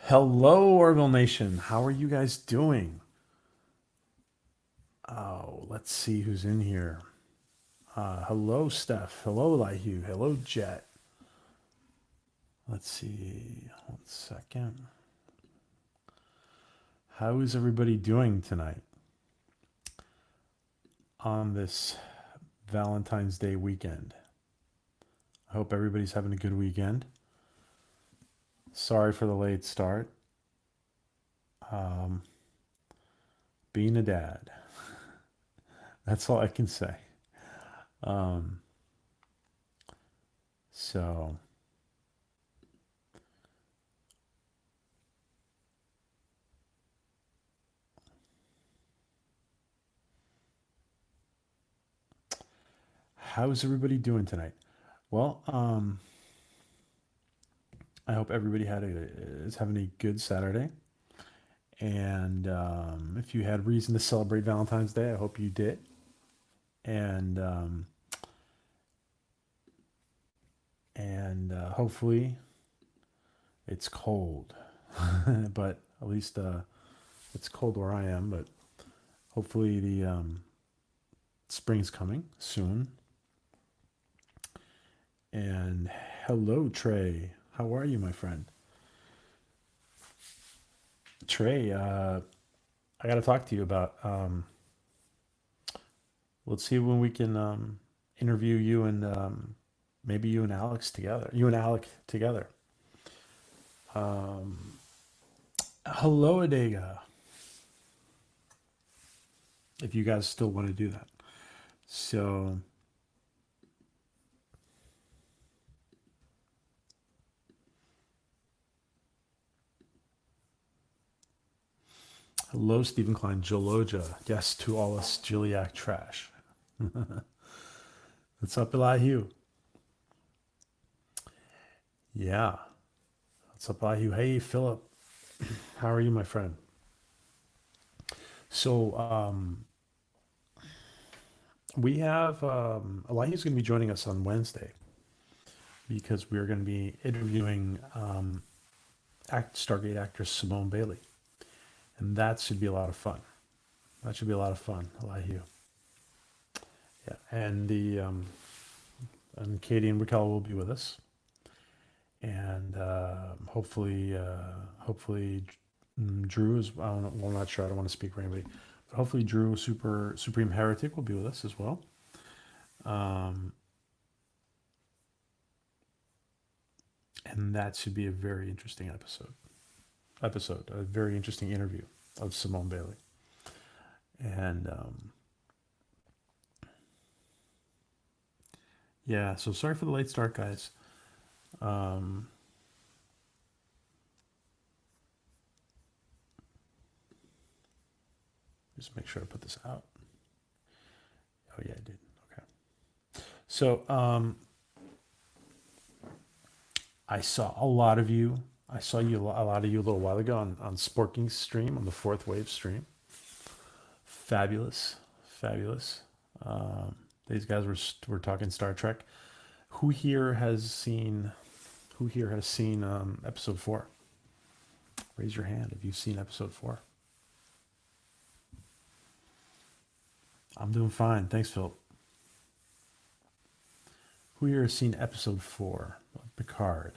Hello, Orville Nation. How are you guys doing? Oh, let's see who's in here. Hello, Steph. Hello, Lihu. Hello, Jet. Let's see. 1 second. How is everybody doing tonight on this Valentine's Day weekend? I hope everybody's having a good weekend. Sorry for the late start. Um, being a dad. That's all I can say. Um, so how's everybody doing tonight? Well, I hope everybody is having a good Saturday. And if you had reason to celebrate Valentine's Day, I hope you did. And hopefully it's cold, but at least it's cold where I am. But hopefully the spring's coming soon. And hello, Trey. How are you, my friend? Trey, I got to talk to you about. Let's see when we can interview you and maybe you and Alex together. You and Alec together. Um, hello, Adega. If you guys still want to do that. So, hello, Stephen Klein, Joloja. Yes, to all us Giliac trash. What's up, Elihu? Yeah. What's up, Elihu? Hey, Philip. How are you, my friend? So, we have Elihu's going to be joining us on Wednesday because we're going to be interviewing Stargate actress Simone Bailey. And that should be a lot of fun. That should be a lot of fun, Elihu. Yeah, and Katie and Raquel will be with us, and hopefully Drew is. I don't know, well, I'm not sure. I don't want to speak for anybody, but hopefully Drew Supreme Heretic will be with us as well. Um, and that should be a very interesting episode, a very interesting interview of Simone Bailey. And yeah, so sorry for the late start, guys. Um, just make sure I put this out. Oh yeah, I did. Okay. So I saw a lot of you. I saw a lot of you a little while ago on Sporking's stream, on the Fourth Wave stream. Fabulous, fabulous. These guys were talking Star Trek. Who here has seen? Who here has seen episode 4? Raise your hand if you've seen episode 4. I'm doing fine, thanks, Phil. Who here has seen episode 4 of Picard?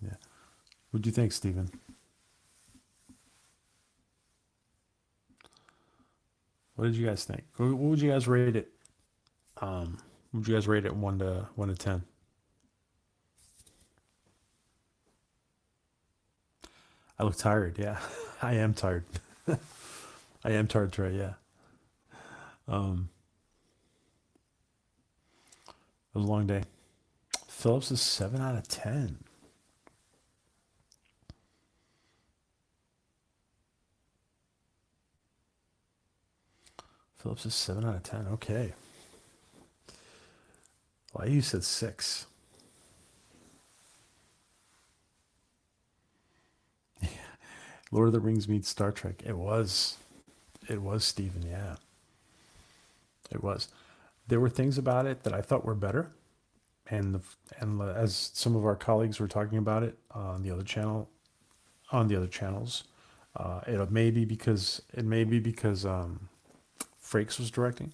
Yeah. What'd you think, Stephen? What did you guys think? What would you guys rate it? Would you guys rate it 1 to 10? I look tired. Yeah, I am tired. I am tired, Trey. Yeah. Um, it was a long day. Phillips is 7 out of 10. Phillips is 7 out of 10. Okay. Well, you said 6. Lord of the Rings meets Star Trek. It was. It was, Stephen. Yeah. It was. There were things about it that I thought were better, and as some of our colleagues were talking about it on the other channel, on the other channels, it may be because Frakes was directing,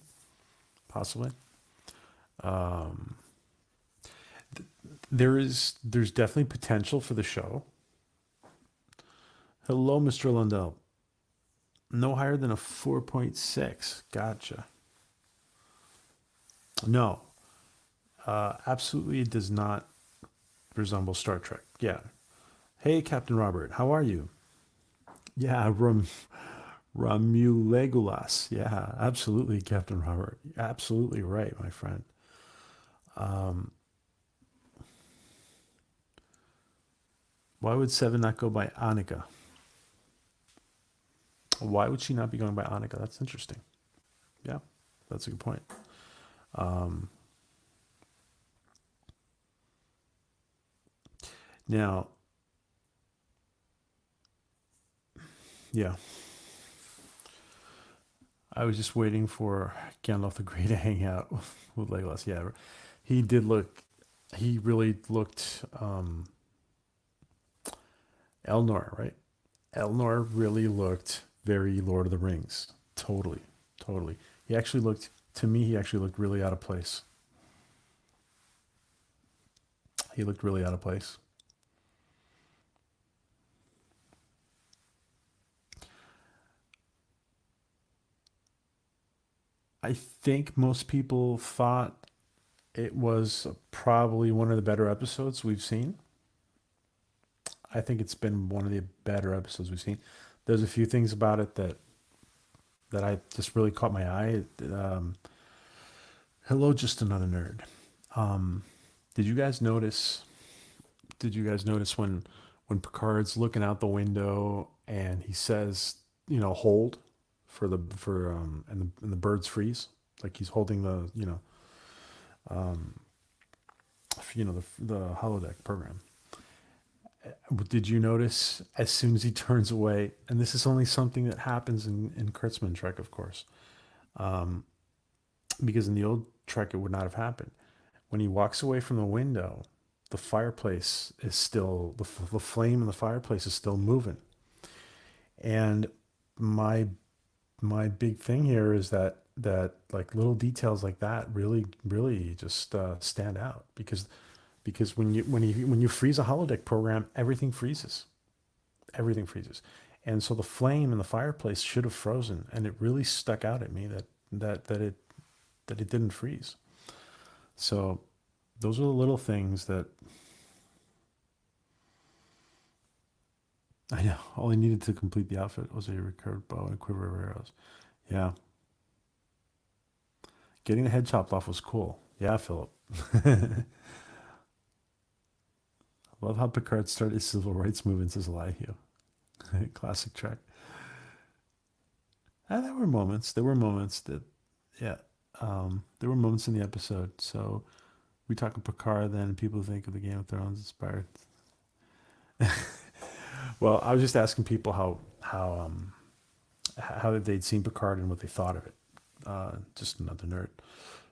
possibly. Um, there's definitely potential for the show. Hello, Mr. Lundell. No higher than a 4.6. Gotcha. No, absolutely it does not resemble Star Trek. Yeah. Hey, Captain Robert, how are you? Yeah, Romulegulas. Yeah, absolutely, Captain Robert. Absolutely right, my friend. Um, why would Seven not go by Annika? Why would she not be going by Annika? That's interesting. Yeah, that's a good point. Um, now, yeah, I was just waiting for Gandalf the Grey to hang out with Legolas. Yeah, he did look. He really looked Elnor, right? Elnor really looked very Lord of the Rings. Totally, totally. He actually looked to me. He actually looked really out of place. He looked really out of place. I think most people thought it was probably one of the better episodes we've seen. I think it's been one of the better episodes we've seen. There's a few things about it that I just really caught my eye. Hello, just another nerd. Um, did you guys notice? Did you guys notice when Picard's looking out the window and he says, hold and the birds freeze, like he's holding the um, the holodeck program. Did you notice as soon as he turns away, and this is only something that happens in Kurtzman Trek, of course, um, because in the old Trek it would not have happened. When he walks away from the window, the fireplace is still the flame in the fireplace is still moving. And my my big thing here is that like little details like that really just stand out because when you freeze a holodeck program, everything freezes, and so the flame in the fireplace should have frozen, and it really stuck out at me that it didn't freeze. So those are the little things that I know. All I needed to complete the outfit was a recurved bow and a quiver of arrows. Yeah, getting the head chopped off was cool. Yeah, Philip. Love how Picard started his civil rights movements as Elihu. Classic Trek. And there were moments. There were moments that, yeah, there were moments in the episode. So we talk of Picard, then people think of the Game of Thrones inspired. Well, I was just asking people how they'd seen Picard and what they thought of it. Just another nerd.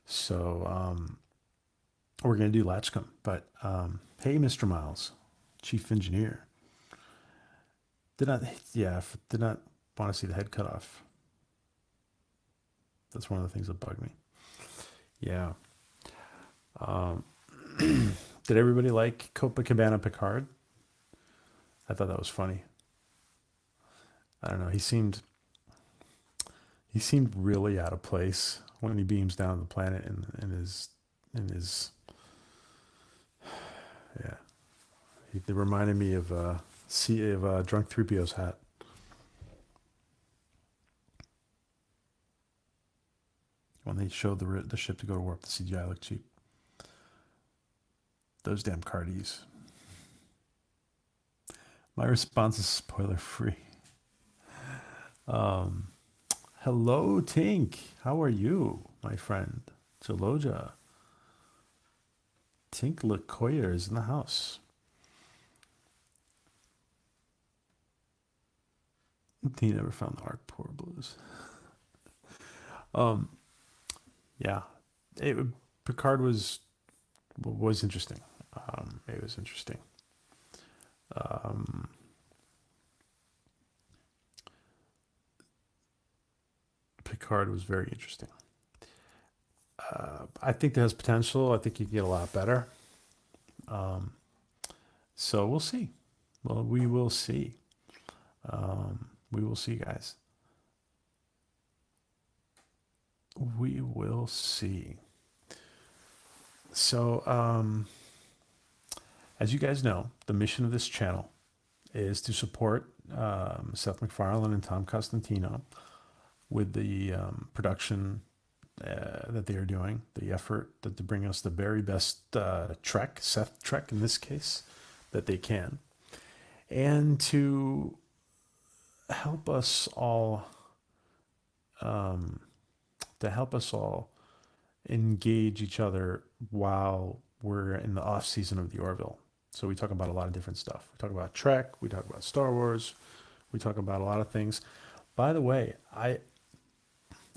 So we're gonna do Latchkum, but hey, Mr. Miles, Chief Engineer, did not did not want to see the head cut off. That's one of the things that bug me. Yeah. Um, did everybody like Copacabana Picard? I thought that was funny. I don't know. He seemed really out of place when he beams down the planet in his yeah. They reminded me of Drunk 3PO's hat. When they showed the ship to go to warp, the CGI looked cheap. Those damn Cardis. My response is spoiler free. Um, Hello, Tink. How are you, my friend? Jaloja. Tink LeCoyer is in the house. He never found the Arc Poor Blues. Um, yeah. It, Picard was was interesting. It was interesting. Picard was very interesting. I think that has potential. I think you can get a lot better. So we'll see. Well, we will see. We will see, guys. We will see. So, as you guys know, the mission of this channel is to support Seth MacFarlane and Tom Costantino with the production that they are doing, the effort that to bring us the very best Trek, Seth Trek in this case, that they can, and to help us all, engage each other while we're in the off season of the Orville. So we talk about a lot of different stuff. We talk about Trek, we talk about Star Wars, we talk about a lot of things. By the way, I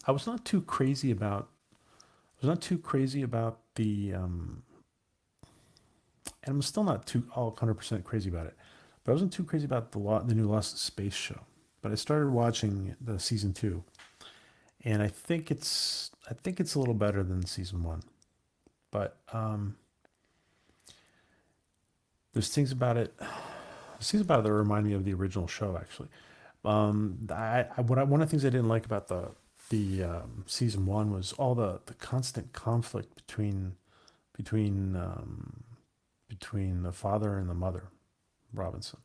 was not too crazy about the and I'm still not too all 100% crazy about it. But I wasn't too crazy about the new Lost in Space show. But I started watching the season 2, and I think it's a little better than season 1. But there's things about it that remind me of the original show, actually. One of the things I didn't like about the season 1 was all the constant conflict between the father and the mother, Robinson.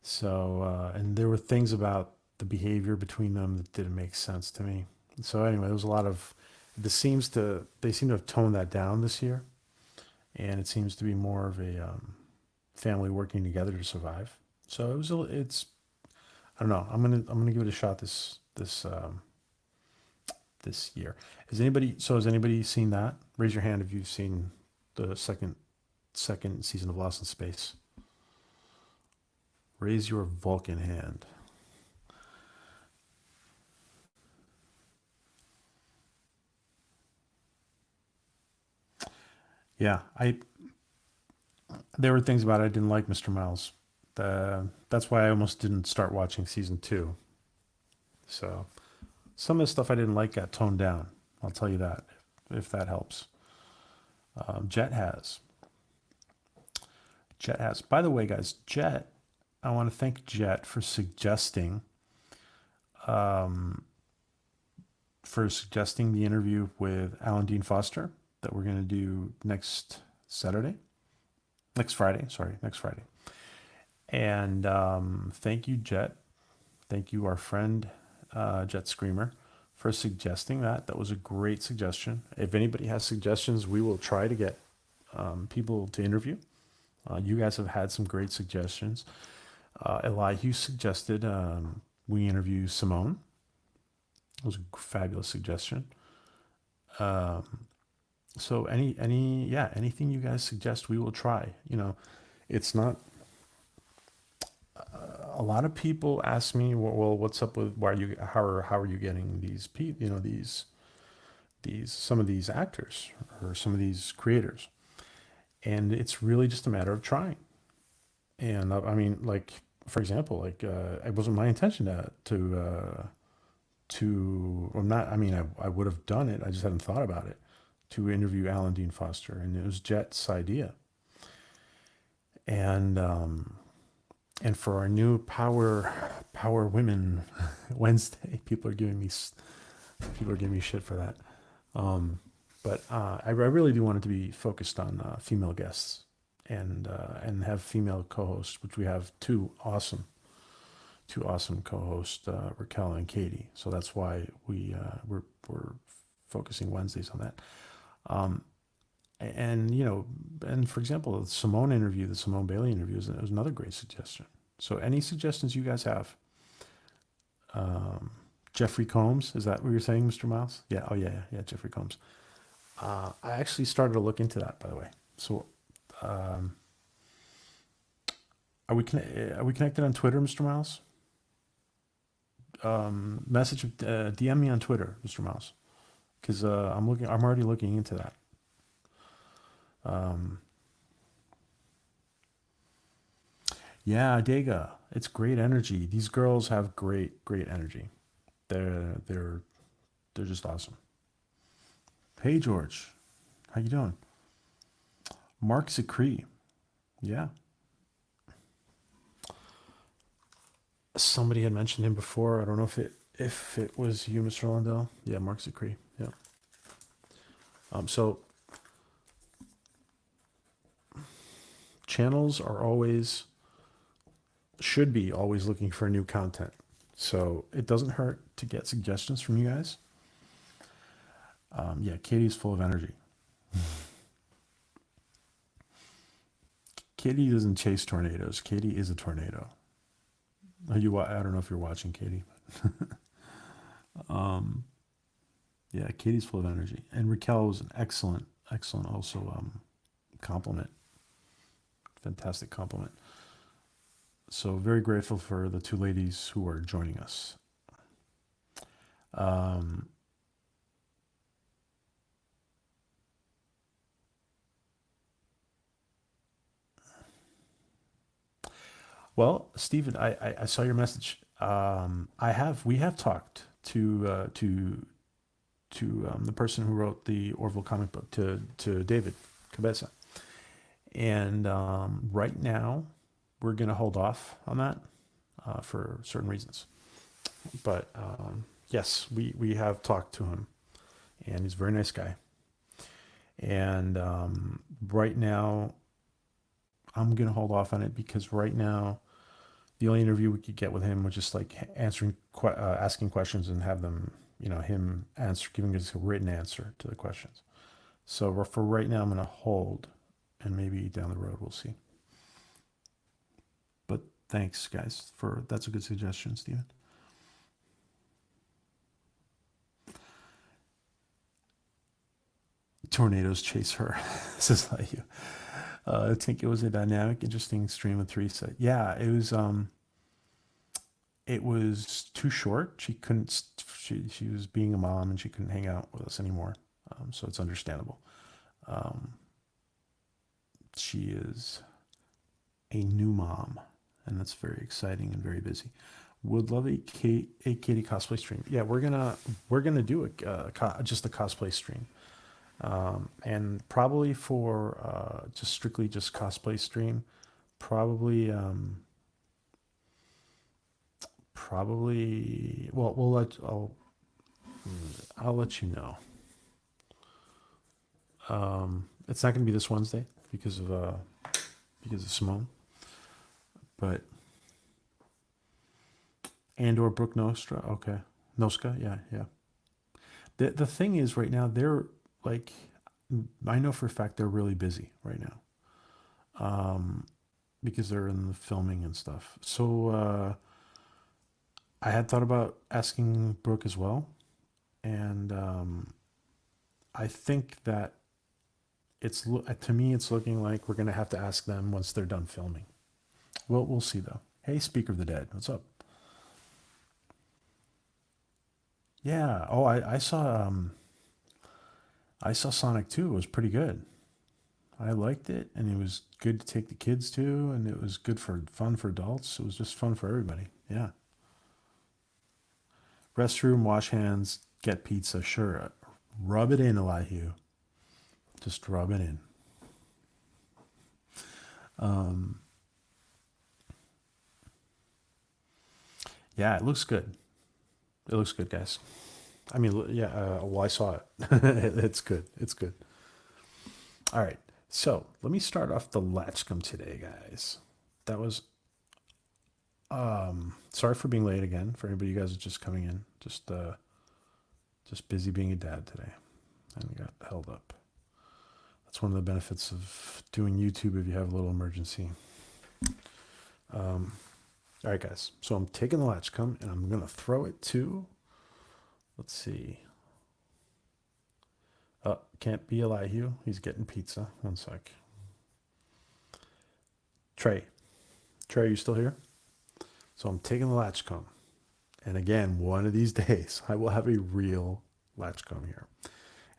So and there were things about the behavior between them that didn't make sense to me. So anyway, there was a lot of they seem to have toned that down this year, and it seems to be more of a family working together to survive. So it's I don't know. I'm gonna give it a shot this year. Has anybody seen that? Raise your hand if you've seen the second season of Lost in Space. Raise your Vulcan hand. Yeah, there were things about it I didn't like, Mr. Miles. That's why I almost didn't start watching season 2. So some of the stuff I didn't like got toned down. I'll tell you that, if that helps. Jet has. By the way, guys, I want to thank Jet for suggesting the interview with Alan Dean Foster that we're going to do next Friday. And thank you, Jet. Thank you, our friend Jet Screamer, for suggesting that. That was a great suggestion. If anybody has suggestions, we will try to get people to interview. You guys have had some great suggestions. Elihu suggested we interview Simone. It was a fabulous suggestion. So anything you guys suggest, we will try. It's not. A lot of people ask me, well, what's up with how are you getting these some of these actors or some of these creators, and it's really just a matter of trying. And I mean, like, for example, like it wasn't my intention or not. I mean, I would have done it. I just hadn't thought about it, to interview Alan Dean Foster, and it was Jet's idea. And for our new Power Women Wednesday, people are giving me shit for that. But I really do want it to be focused on female guests and have female co-hosts, which we have two awesome co-hosts, Raquel and Katie. So that's why we're focusing Wednesdays on that. And for example, the Simone Bailey interview was another great suggestion. So any suggestions you guys have? Jeffrey Combs, is that what you're saying, Mr. Miles? Yeah. Oh yeah, Jeffrey Combs. I actually started to look into that, by the way. So, are we connected on Twitter, Mr. Miles? DM me on Twitter, Mr. Miles, because I'm already looking into that. Um, yeah, Dega, it's great energy. These girls have great energy. They're they're just awesome. Hey George, how you doing? Mark Zicree, yeah. Somebody had mentioned him before. I don't know if it was you, Mr. Lundell. Yeah, Mark Zicree. Yeah. So channels are always should be always looking for new content. So it doesn't hurt to get suggestions from you guys. Yeah, Katie's full of energy. Katie doesn't chase tornadoes. Katie is a tornado. I don't know if you're watching Katie. Um, yeah, Katie's full of energy, and Raquel was an excellent also compliment. Fantastic compliment. So very grateful for the two ladies who are joining us. Um, well, Stephen, I saw your message. We have talked to the person who wrote the Orville comic book, to David Cabeza, and right now we're going to hold off on that for certain reasons. But yes, we have talked to him, and he's a very nice guy. And right now, I'm going to hold off on it because right now, the only interview we could get with him was just like asking questions and have them, him answer, giving us a written answer to the questions. So for right now, I'm going to hold, and maybe down the road we'll see. But thanks, guys, that's a good suggestion, Steven. Tornadoes chase her. This is like you. I think it was a dynamic, interesting stream of three set. Yeah, it was. It was too short. She couldn't. She was being a mom and she couldn't hang out with us anymore. So it's understandable. Um, she is a new mom, and that's very exciting and very busy. Would love a Katie cosplay stream. Yeah, we're gonna do just a cosplay stream, and probably for just strictly just cosplay stream. Probably probably well I'll let you know. It's not going to be this Wednesday because of Simone, but and or Brooke Nostra. Okay, Noska. Yeah, yeah. The thing is, right now they're like, I know for a fact they're really busy right now, because they're in the filming and stuff. So I had thought about asking Brooke as well, and I think that to me it's looking like we're gonna have to ask them once they're done filming. Well, we'll see though. Hey, Speaker of the Dead, what's up? Yeah. Oh, I saw Sonic 2. It was pretty good. I liked it, and it was good to take the kids to, and it was good for fun for adults. It was just fun for everybody. Yeah. Restroom, wash hands, get pizza. Sure. Rub it in, Elihu. Just rub it in. Um, yeah, it looks good. It looks good, guys. I mean, yeah. Well, I saw it. It's good. It's good. All right. So let me start off the Latchkum today, guys. That was sorry for being late again. For anybody you guys are just coming in, just busy being a dad today, and got held up. That's one of the benefits of doing YouTube if you have a little emergency. All right, guys. So I'm taking the Latchkum and I'm gonna throw it to. Let's see. Can't be Elihu. He's getting pizza. One sec. Trey. Trey, are you still here? So I'm taking the Latchkum. And again, one of these days, I will have a real Latchkum here.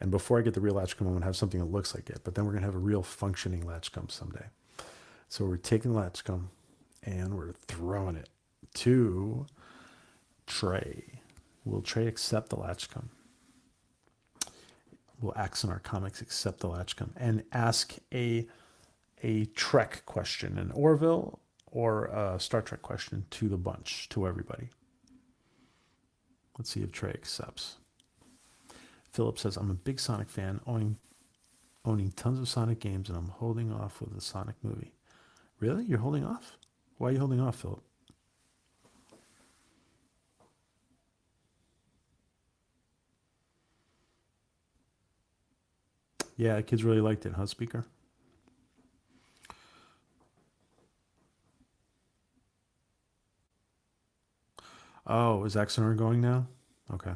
And before I get the real Latchkum, I'm going to have something that looks like it. But then we're going to have a real functioning Latchkum someday. So we're taking Latchkum and we're throwing it to Trey. Will Trey accept the Latchkum? Will Axonar Comics accept the Latchkum and ask a Trek question, an Orville or a Star Trek question to the bunch, to everybody? Let's see if Trey accepts. Philip says, I'm a big Sonic fan, owning tons of Sonic games, and I'm holding off with the Sonic movie. Really? You're holding off? Why are you holding off, Philip? Yeah, kids really liked it, huh, Speaker? Oh, is Axonar going now? Okay.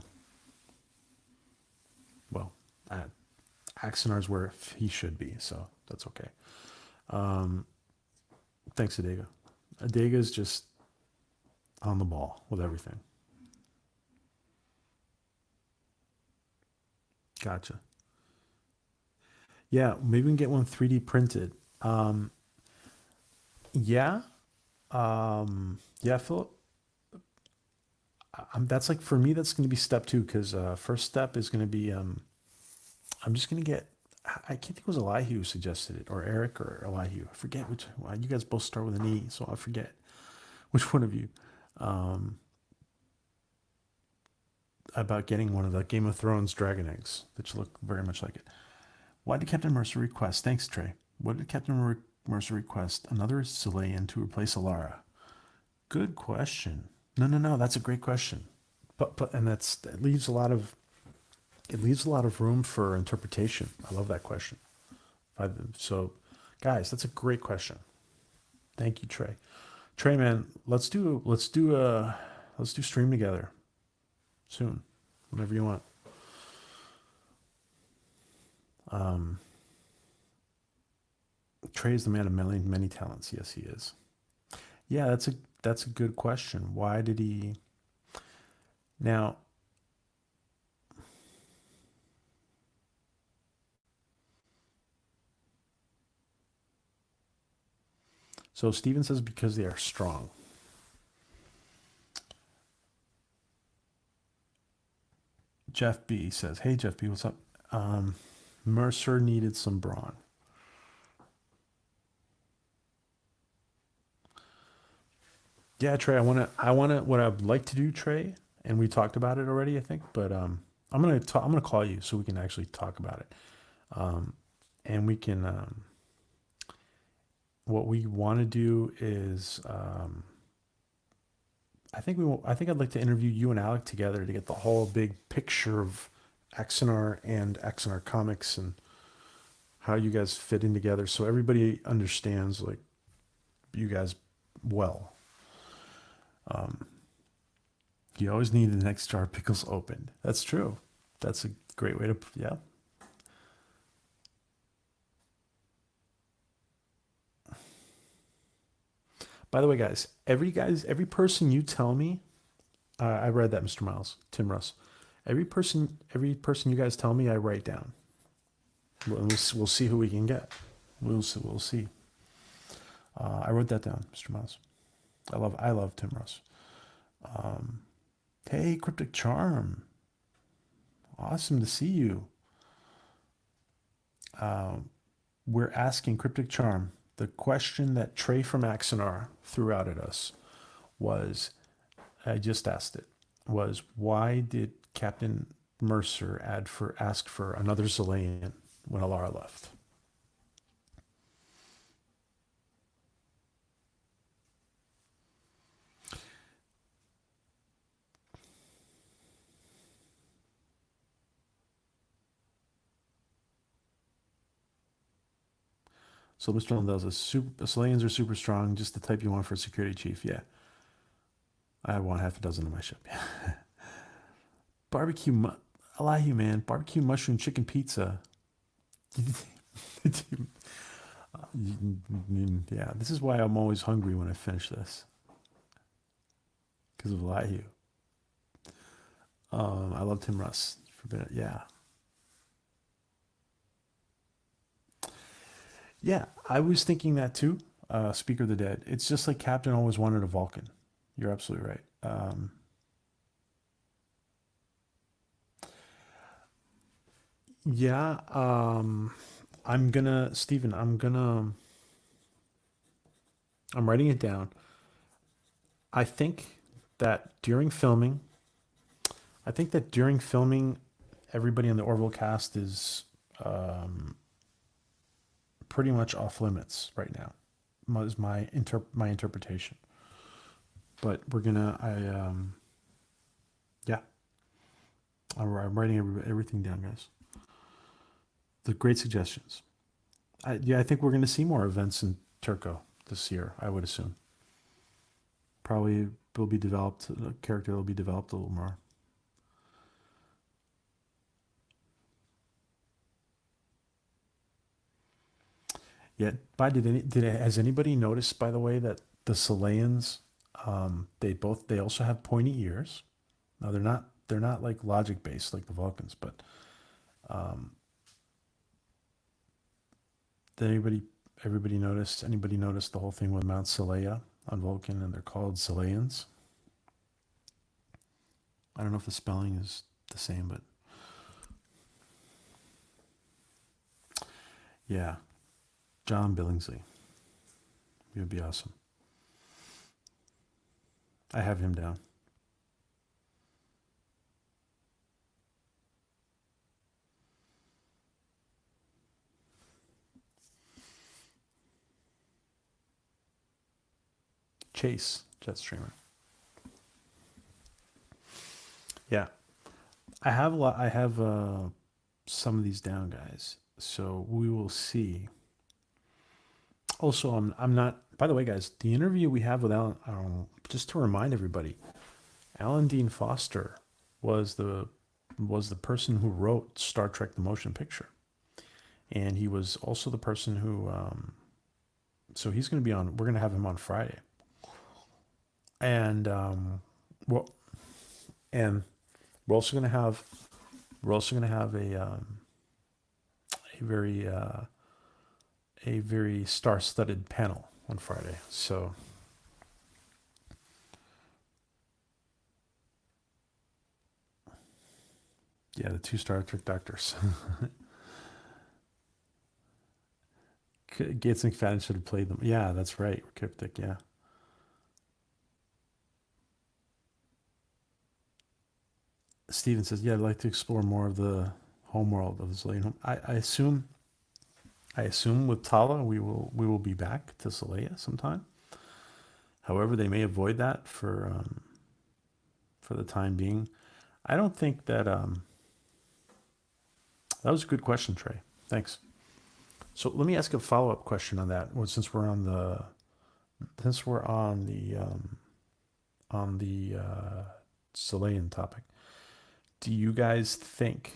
Well, Axonar's where he should be, so that's okay. Thanks, Adega. Adega's just on the ball with everything. Gotcha. Yeah, maybe we can get one 3D printed. Yeah. Yeah, Philip. That's like for me. That's going to be step two because first step is going to be I'm just going to get. I can't think it was Elihu who suggested it, or Eric or Elihu. I forget which. Well, you guys both start with an E, so I forget which one of you. Um, about getting one of the Game of Thrones dragon eggs, which look very much like it. Why did Captain Mercer request? Thanks, Trey. What did Captain Mercer request? Another Chilean to replace Alara. Good question. No. That's a great question. But and that leaves a lot of room for interpretation. I love that question. So, guys, that's a great question. Thank you, Trey. Trey, man, let's do stream together soon, whenever you want. Trey is the man of many talents. Yes, he is. Yeah, that's a good question. Why did he? Now, so Steven says because they are strong. Jeff B says, "Hey Jeff B, what's up?" Mercer needed some brawn. Yeah, Trey, I wanna. What I'd like to do, Trey, and we talked about it already, I think. But I'm gonna call you so we can actually talk about it. And we can. What we want to do is, I think I'd like to interview you and Alec together to get the whole big picture of Axonar and Axonar Comics and how you guys fit in together, so everybody understands like you guys well. You always need the next jar of pickles opened. That's true. That's a great way to, yeah. By the way, guys, every person you tell me, I read that, Mr. Miles, Tim Russ. Every person you guys tell me, I write down. We'll see who we can get. We'll see. I wrote that down, Mr. Miles. I love Tim Russ. Hey, Cryptic Charm, awesome to see you. We're asking Cryptic Charm the question that Trey from Axonar threw out at us was, I just asked it, was why did Captain Mercer ask for another Zilean when Alara left? So Mr. Lindell says, Zileans are super strong, just the type you want for a security chief. Yeah. I want half a dozen in my ship. Barbecue, Elihu, man, barbecue mushroom chicken pizza. Yeah, this is why I'm always hungry when I finish this. Because of Elihu. I love Tim Russ. Yeah. Yeah, I was thinking that too. Speaker of the Dead. It's just like Captain always wanted a Vulcan. You're absolutely right. Yeah, I'm gonna, Stephen, I'm writing it down. I think that during filming, I think that during filming, everybody in the Orville cast is um, pretty much off limits right now. Is my interpretation. But we're gonna, yeah, I'm writing everything down, guys. The great suggestions. Yeah, I think we're gonna see more events in Turco this year. I would assume probably will be developed. The character will be developed a little more. Yeah. Has anybody noticed, by the way, that the Selaans, they also have pointy ears. Now they're not like logic based like the Vulcans, but um, did anybody noticed the whole thing with Mount Seleia on Vulcan, and they're called Selaans? I don't know if the spelling is the same, but yeah, John Billingsley. It would be awesome. I have him down. Chase Jetstreamer. Yeah, I have a lot. I have some of these down, guys. So we will see. Also, I'm not. By the way, guys, the interview we have with Alan. Just to remind everybody, Alan Dean Foster was the person who wrote Star Trek: The Motion Picture, and he was also the person who. So he's going to be on. We're going to have him on Friday, and well, and we're also going to have a very star-studded panel on Friday. So yeah, the two Star Trek doctors. Gates McFadden should have played them. Yeah, that's right. Cryptic. Yeah. Steven says, "Yeah, I'd like to explore more of the home world of the Salean home." I assume with Tala we will be back to Saleya sometime. However, they may avoid that for the time being. I don't think that that was a good question, Trey. Thanks. So let me ask a follow up question on that. Well, since we're on the Salean topic, do you guys think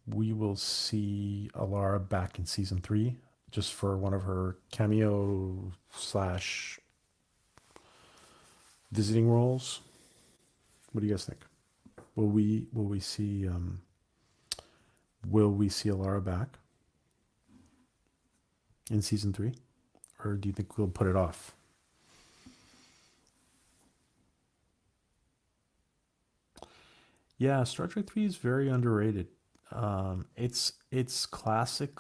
we will see Alara back in season 3 just for one of her cameo slash visiting roles? What do you guys think? Will we see Alara back in season 3, or do you think we'll put it off? Yeah, Star Trek 3 is very underrated. It's classic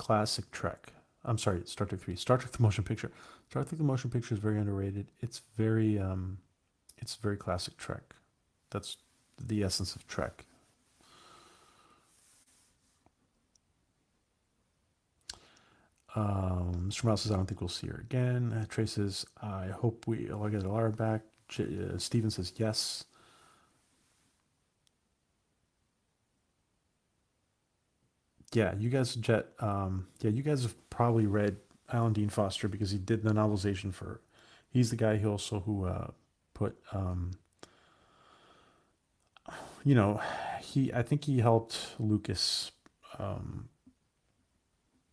Trek. I'm sorry, Star Trek 3. Star Trek the Motion Picture. Star Trek the Motion Picture is very underrated. It's very classic Trek. That's the essence of Trek. Mr. Mouse says, I don't think we'll see her again. Trey says, I hope I'll get Alara back. Steven says, yes. Yeah, you guys, you guys have probably read Alan Dean Foster because he did the novelization for. He's the guy who put, you know, I think he helped Lucas, um,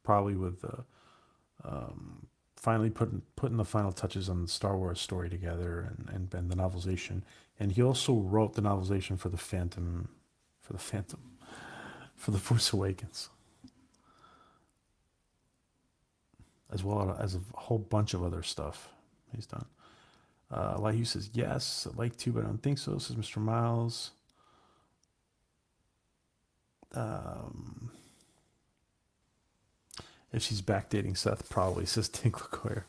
probably with finally putting the final touches on the Star Wars story together and the novelization. And he also wrote the novelization for the Phantom, for the Force Awakens. as well as a whole bunch of other stuff he's done. Like you says, yes, I'd like to, but I don't think so, says Mr. Miles. Um, if she's back dating Seth, probably, says Tink LaCoyer.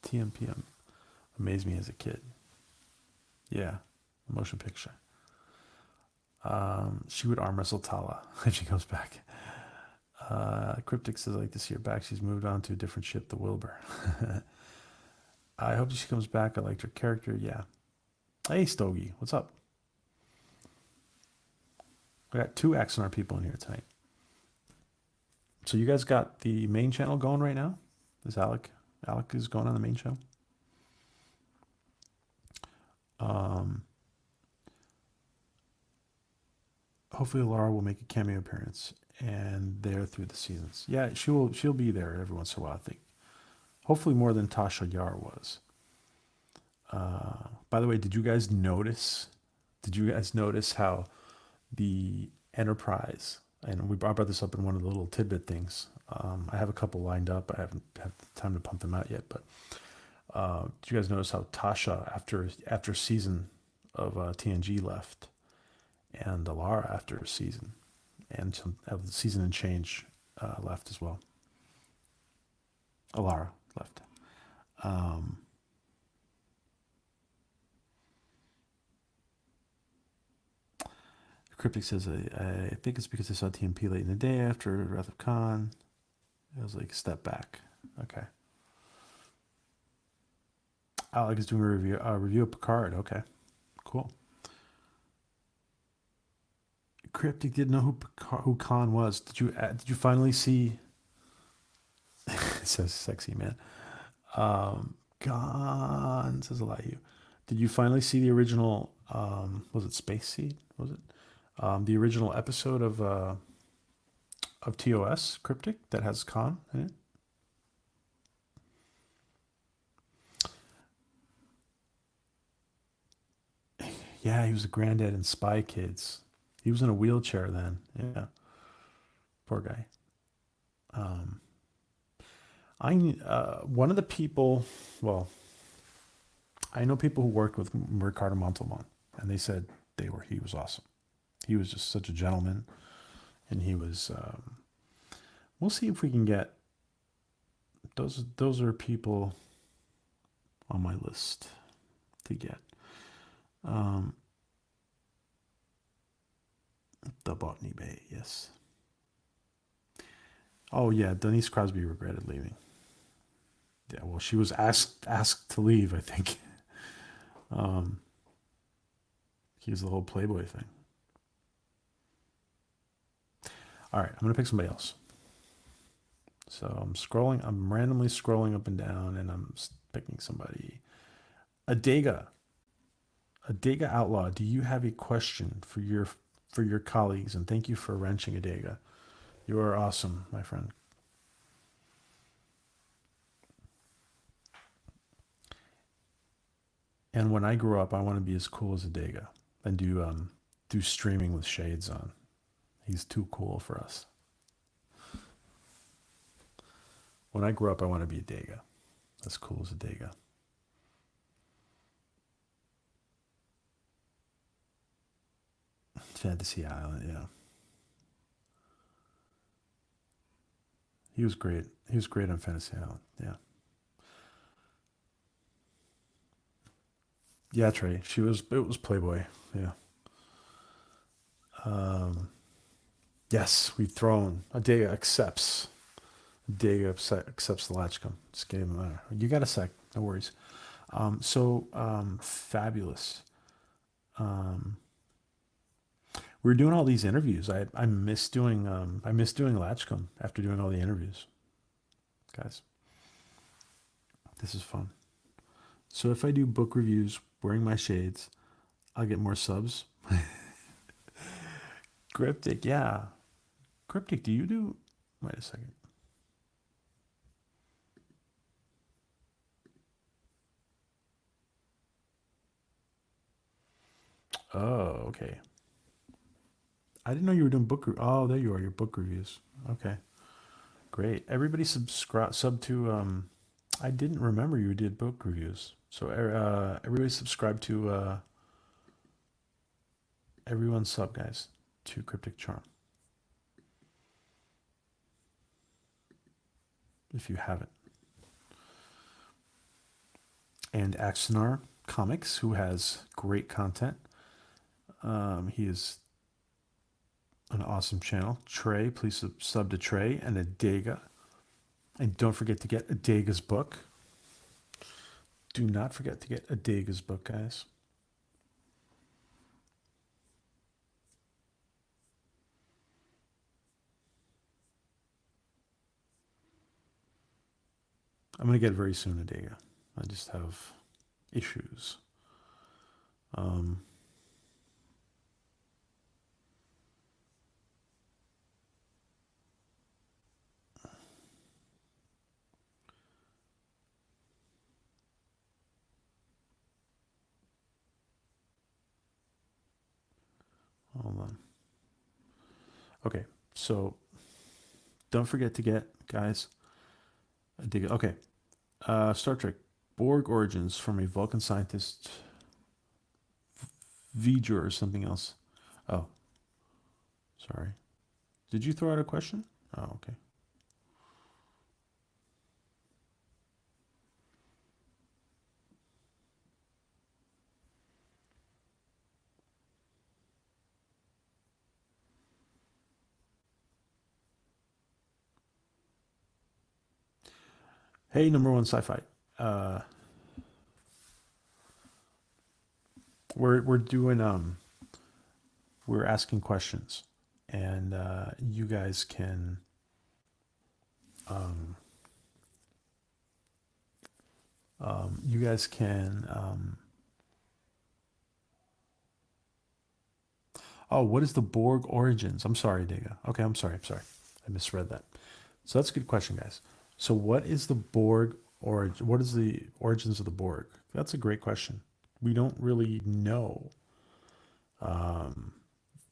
TMPM amazed me as a kid. Yeah, motion picture. She would arm wrestle Tala if she comes back. Cryptic says, I like to see her back. She's moved on to a different ship, the Wilbur. I hope she comes back. I liked her character. Yeah. Hey, Stogie. What's up? We got 2 Axonar people in here tonight. So you guys got the main channel going right now? Is Alec is going on the main channel? Hopefully Laura will make a cameo appearance and there through the seasons. Yeah, she'll be there every once in a while, I think. Hopefully more than Tasha Yar was. By the way, did you guys notice how the Enterprise, and we brought this up in one of the little tidbit things. I have a couple lined up. I haven't had the time to pump them out yet, but did you guys notice how Tasha after season of TNG left, and Alara after a season, and some season and change left as well. Alara left. Cryptic says, I think it's because I saw TMP late in the day after Wrath of Khan. It was like a step back. Okay. Alec is doing a review of Picard. Okay. Cool. Cryptic didn't know who Khan was. Did you finally see? It says sexy man. Khan says a lot of you. Did you finally see the original? Was it Space Seed? Was it the original episode of TOS Cryptic that has Khan in it? Yeah, he was a granddad in Spy Kids. He was in a wheelchair then. Yeah, poor guy. One of the people. Well, I know people who worked with Ricardo Montalban, and they said he was awesome. He was just such a gentleman, and he was. We'll see if we can get. Those are people on my list to get. The Botany Bay, yes. Oh yeah, Denise Crosby regretted leaving. Yeah, well, she was asked to leave, I think. He was the whole Playboy thing. All right, I'm gonna pick somebody else. So I'm randomly scrolling up and down, and I'm picking somebody. Adega Outlaw, do you have a question for your colleagues? And thank you for wrenching Adega. You are awesome, my friend. And when I grow up, I want to be as cool as Adega and do streaming with shades on. He's too cool for us. When I grow up, I want to be Adega, as cool as Adega. Fantasy Island, yeah. He was great. He was great on Fantasy Island, yeah. Yeah, Trey. It was Playboy, yeah. Yes, we've thrown. Adega accepts. Adega accepts the Latchkum. Just gave him a. You got a sec. No worries. Fabulous. We were doing all these interviews. I miss doing Latchkum after doing all the interviews. Guys, this is fun. So if I do book reviews wearing my shades, I'll get more subs. Cryptic, yeah. Cryptic, do you do? Wait a second. Oh, okay. I didn't know you were doing book. Oh, there you are. Your book reviews. Okay, great. Everybody subscribe sub to. I didn't remember you did book reviews. So everybody subscribe to. Everyone sub, guys, to Cryptic Charm if you haven't. And Axonar Comics, who has great content. He is an awesome channel. Trey, please sub to Trey and Adega. And don't forget to get Adega's book. Do not forget to get Adega's book, guys. I'm going to get it very soon, Adega. I just have issues. Hold on. Okay, so don't forget to get, guys, Adega. Okay, Star Trek Borg Origins from a Vulcan scientist, V'ger or something else. Oh, sorry. Did you throw out a question? Oh, okay. Hey, number one sci-fi. We're doing we're asking questions, and you guys can you guys can oh, what is the Borg origins? I'm sorry, Diga. Okay, I'm sorry. I misread that. So that's a good question, guys. So what is the Borg origin? What is the origins of the Borg? That's a great question. We don't really know.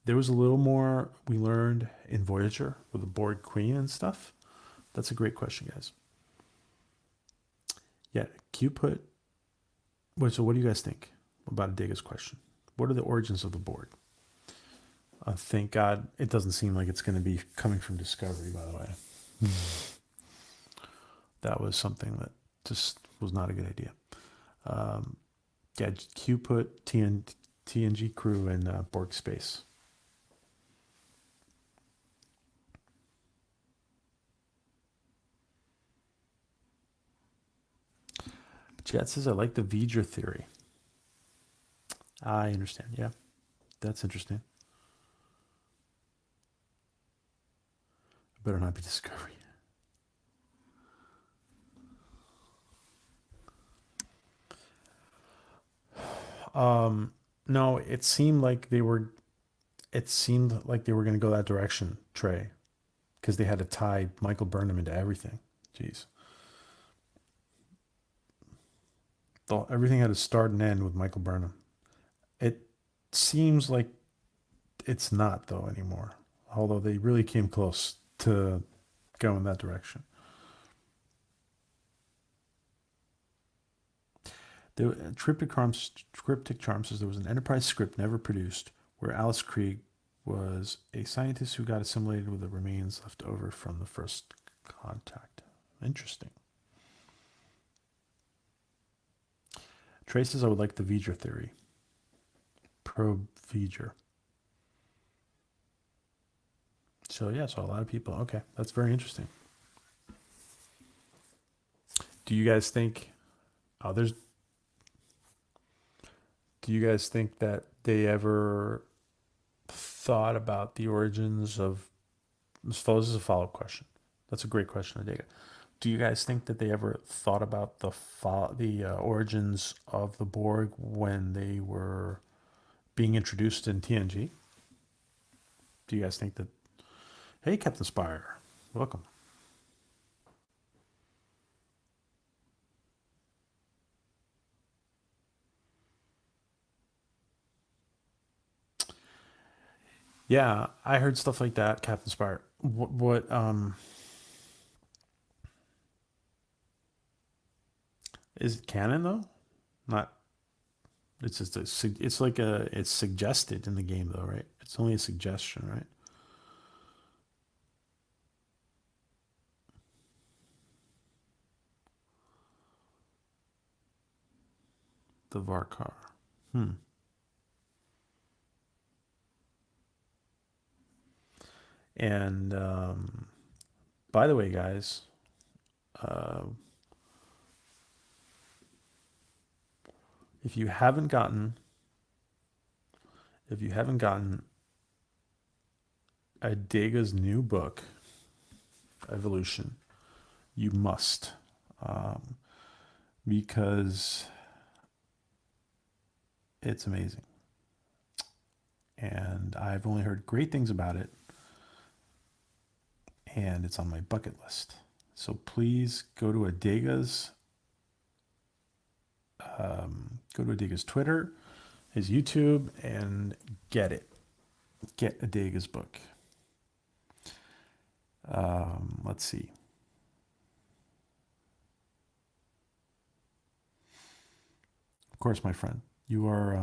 There was a little more we learned in Voyager with the Borg Queen and stuff. That's a great question, guys. Yeah, Q put. Wait, so what do you guys think about Diga's question? What are the origins of the Borg? Thank God it doesn't seem like it's going to be coming from Discovery, by the way. That was something that just was not a good idea. Yeah, Q put TNG crew in Borg space. Jet says, I like the V'ger theory. I understand. Yeah, that's interesting. Better not be Discovery. No, it seemed like they were. It seemed like they were going to go that direction, Trey, because they had to tie Michael Burnham into everything. Jeez, everything had to start and end with Michael Burnham. It seems like it's not though anymore. Although they really came close to go in that direction. The Cryptic Charm says there was an Enterprise script never produced where Alice Krieg was a scientist who got assimilated with the remains left over from the first contact. Interesting. Trey says I would like the V'ger theory. Probe V'ger. So yeah, so a lot of people. Okay, that's very interesting. Do you guys think? Oh, there's. Do you guys think that they ever thought about the origins of? This is a follow-up question. That's a great question, Adega. Do you guys think that they ever thought about the origins of the Borg when they were being introduced in TNG? Do you guys think that? Hey, Captain Spire, welcome. Yeah, I heard stuff like that, Captain Spark. What is it canon though? Not it's just it's like a it's suggested in the game though, right? It's only a suggestion, right? The Varkar. Hmm. And by the way, guys, uh, if you haven't gotten if you haven't gotten Adega's new book, Evolution, you must, um, because it's amazing, and I've only heard great things about it, and it's on my bucket list. So please go to Adega's Twitter, his YouTube, and get it. Get Adega's book. Let's see. Of course, my friend, you are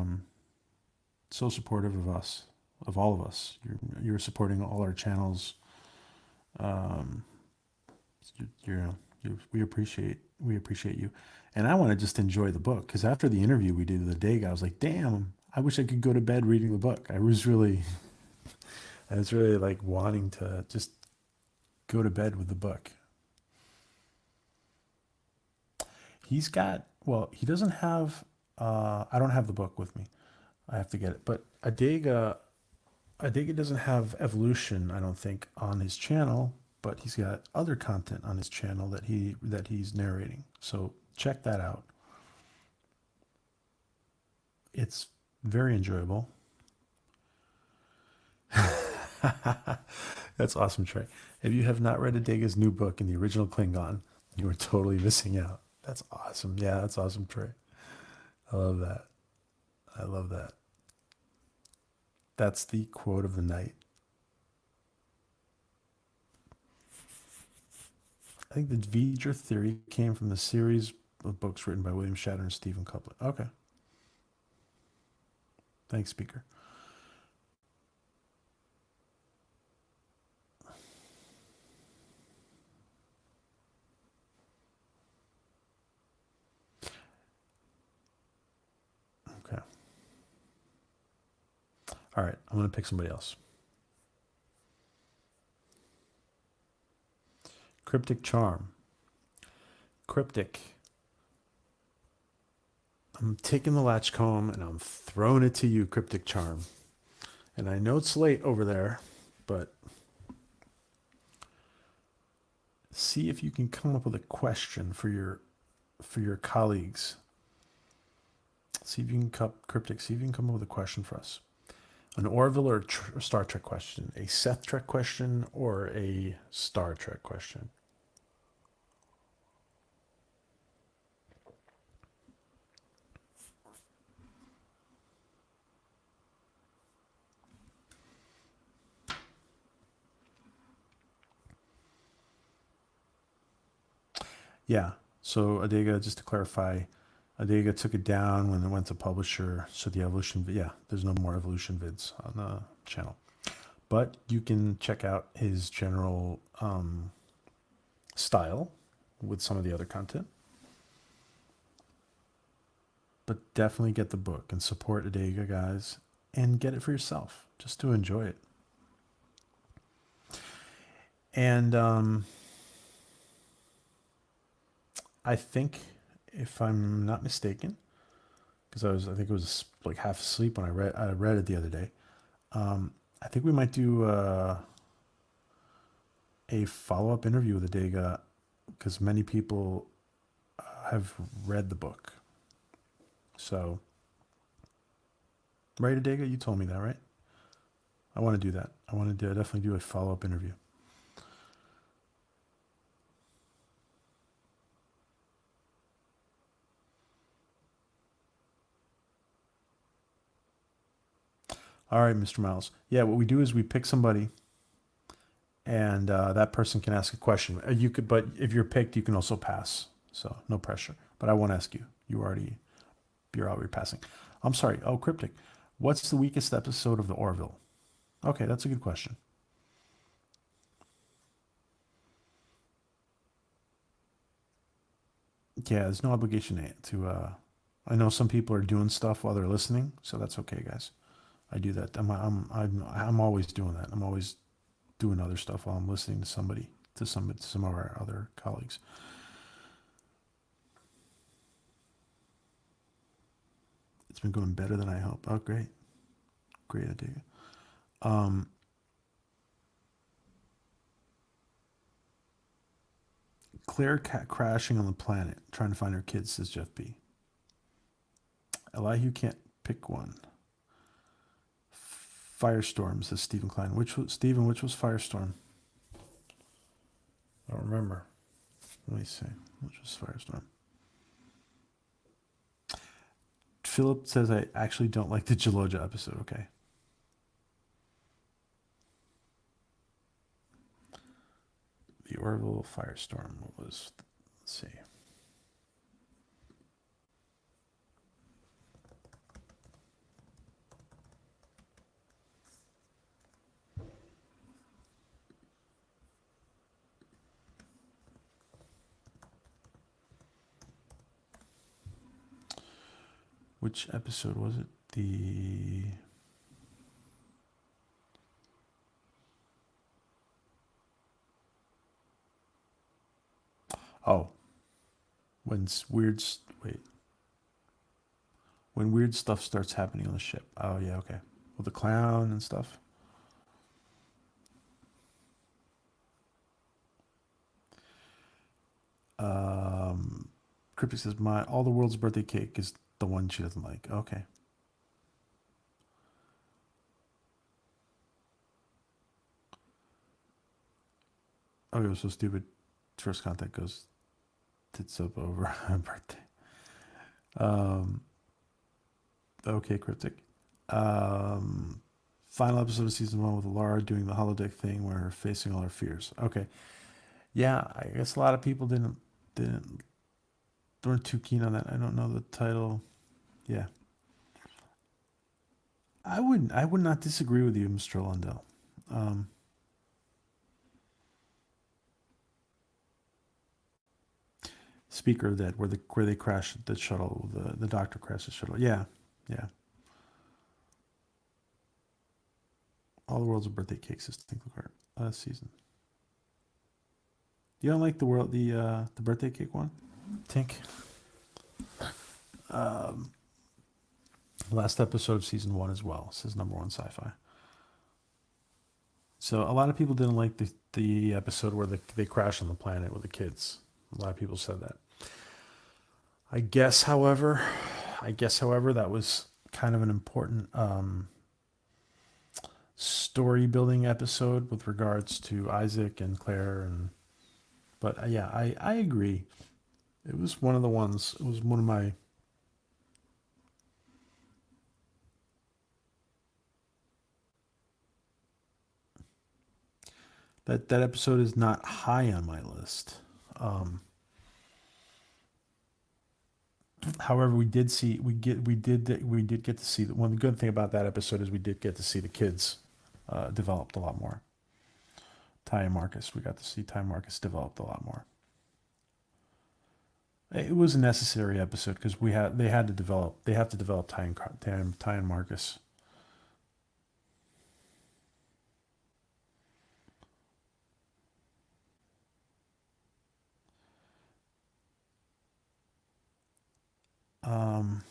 so supportive of us, of all of us. You're supporting all our channels. Um, you're, we appreciate you, and I want to just enjoy the book because after the interview we did with the day, I was like, damn, I wish I could go to bed reading the book. I was really like wanting to just go to bed with the book. He's got well, he doesn't have. I don't have the book with me. I have to get it, but Adega doesn't have evolution, I don't think, on his channel, but he's got other content on his channel that he's narrating. So check that out. It's very enjoyable. That's awesome, Trey. If you have not read Adega's new book in the original Klingon, you are totally missing out. That's awesome. Yeah, that's awesome, Trey. I love that. I love that. That's the quote of the night. I think the V'ger theory came from the series of books written by William Shatner and Stephen Copeland. Okay. Thanks, speaker. Okay. All right. I'm going to pick somebody else. Cryptic Charm. Cryptic. I'm taking the Latchkum and I'm throwing it to you, Cryptic Charm. And I know it's late over there, but see if you can come up with a question for your colleagues. See if you can Cryptic. See if you can come up with a question for us. An Orville or Star Trek question, a Seth Trek question, or a Star Trek question. Yeah. So Adega, just to clarify, Adega took it down when it went to publisher. So the evolution, yeah, there's no more evolution vids on the channel. But you can check out his general style with some of the other content. But definitely get the book and support Adega, guys, and get it for yourself just to enjoy it. And I think, if I'm not mistaken, because I think it was like half asleep when I read it the other day. I think we might do a follow up interview with Adega because many people have read the book. So, right, Adega, you told me that, right? I want to do that. I want to definitely do a follow up interview. All right, Mr. Miles. Yeah, what we do is we pick somebody, and that person can ask a question. You could, but if you're picked, you can also pass. So no pressure. But I won't ask you. You're already passing. I'm sorry. Oh, cryptic. What's the weakest episode of the Orville? Okay, that's a good question. Yeah, there's no obligation to. I know some people are doing stuff while they're listening, so that's okay, guys. I do that. I'm always doing that. I'm always doing other stuff while I'm listening to somebody, to some of our other colleagues. It's been going better than I hoped. Oh, great, great idea. Um, Claire crashing on the planet, trying to find her kids, says Jeff B. Elihu can't pick one. Firestorm, says Stephen Klein. Which was Firestorm? I don't remember. Let me see. Which was Firestorm? Philip says I actually don't like the Geloja episode. Okay. The Orville Firestorm. What was? Let's see. Which episode was it? The oh, when weird wait, when weird stuff starts happening on the ship. Oh yeah, okay. With the clown and stuff. Um, Cryptic says my all the world's birthday cake is the one she doesn't like. Okay. Oh, it was so stupid. First contact goes tits up over her birthday. Um, okay, Cryptic. Um, Final episode of season one with Laura doing the holodeck thing where her facing all her fears. Okay. Yeah, I guess a lot of people didn't weren't too keen on that. I don't know the title. Yeah. I would not disagree with you, Mr. Lundell. Um, Speaker of that, where they crashed the shuttle, the doctor crashed the shuttle. Yeah, yeah. All the world's a birthday cake system season. You don't like the birthday cake one? Tink. Um, Last episode of season one as well. Says number one sci-fi. So a lot of people didn't like the episode where they crash on the planet with the kids. A lot of people said that. I guess, however, that was kind of an important story building episode with regards to Isaac and Claire and but yeah, I agree. It was one of the ones. It was one of my that episode is not high on my list. Um, However, we did get to see the one good thing about that episode is we did get to see the kids developed a lot more. Ty and Marcus, we got to see Ty and Marcus developed a lot more. It was a necessary episode because they have to develop Ty and Marcus. Um,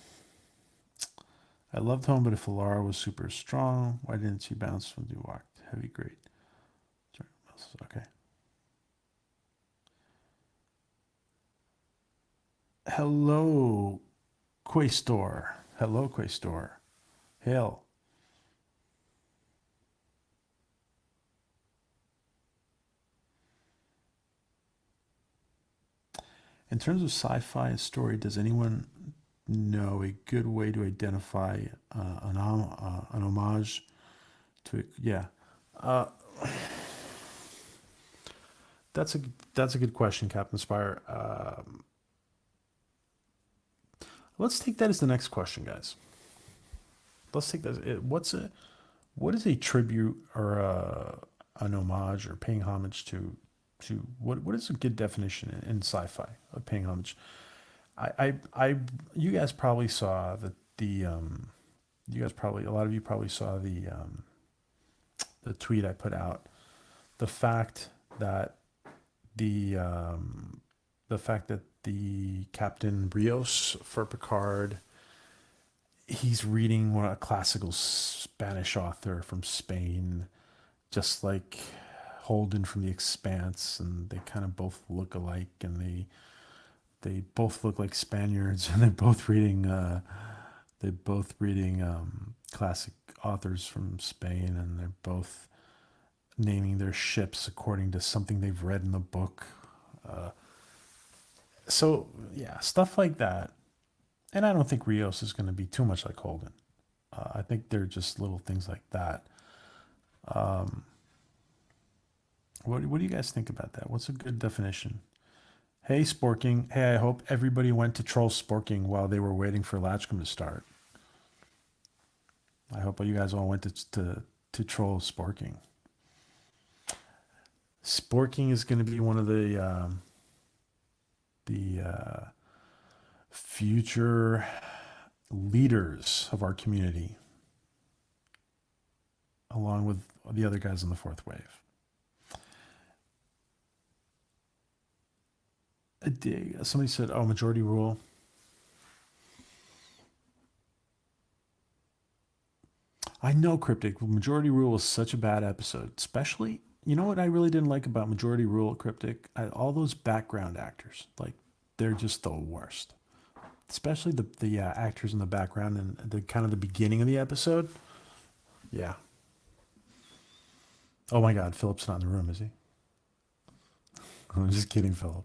I loved Home, but if Alara was super strong, why didn't she bounce when she walked? Heavy great. Okay. Hello, Quaestor. Hello, Quaestor. Hail. In terms of sci-fi and story, does anyone No, a good way to identify an homage to it. Yeah. Uh, that's a that's a good question, Captain Spire. Let's take that as the next question, guys. Let's take that. What is a tribute or an homage or paying homage to what is a good definition in sci-fi of paying homage? I you guys probably saw the you guys probably a lot of you probably saw the tweet I put out. The fact that the um, the fact that the Captain Rios for Picard, he's reading a classical Spanish author from Spain, just like Holden from The Expanse, and they kind of both look alike, and they both look like Spaniards, and they're both reading classic authors from Spain, and they're both naming their ships according to something they've read in the book. Uh, so yeah, stuff like that. And I don't think Rios is going to be too much like Holden. I think they're just little things like that. Um, what do you guys think about that? What's a good definition? Hey, Sporking. Hey, I hope everybody went to troll Sporking while they were waiting for Latchkum to start. I hope you guys all went to troll Sporking. Sporking is going to be one of the future leaders of our community, along with the other guys in the fourth wave. Somebody said, "Oh, majority rule." I know, Cryptic. Majority Rule was such a bad episode. Especially, you know what I really didn't like about Majority Rule, Cryptic? All those background actors. Like, they're just the worst. Especially the actors in the background and the kind of the beginning of the episode. Yeah. Oh my God, Philip's not in the room, is he? I'm just kidding, Philip.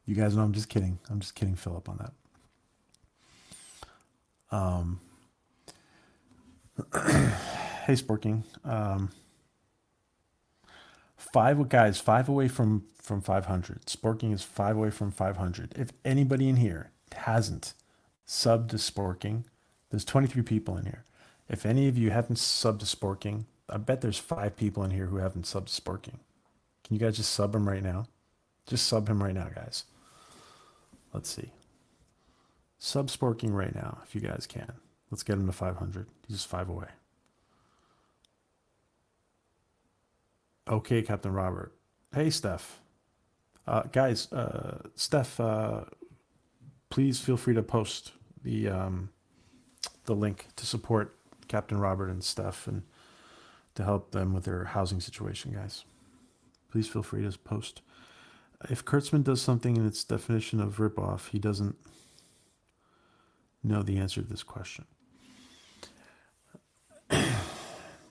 You guys know I'm just kidding. I'm just kidding, Philip, on that. Um, hey, Sporking. Five away from 500. Sporking is 5 away from 500. If anybody in here hasn't subbed to Sporking, there's 23 people in here. If any of you haven't subbed to Sporking, I bet there's 5 people in here who haven't subbed to Sporking. Can you guys just sub him right now? Just sub him right now, guys. Let's see. Sub Sporking right now, if you guys can. Let's get him to 500. He's just 5 away. Okay, Captain Robert. Hey, Steph. Guys, Steph, please feel free to post the link to support Captain Robert and Steph and to help them with their housing situation, guys. Please feel free to post. If Kurtzman does something in its definition of ripoff, he doesn't know the answer to this question.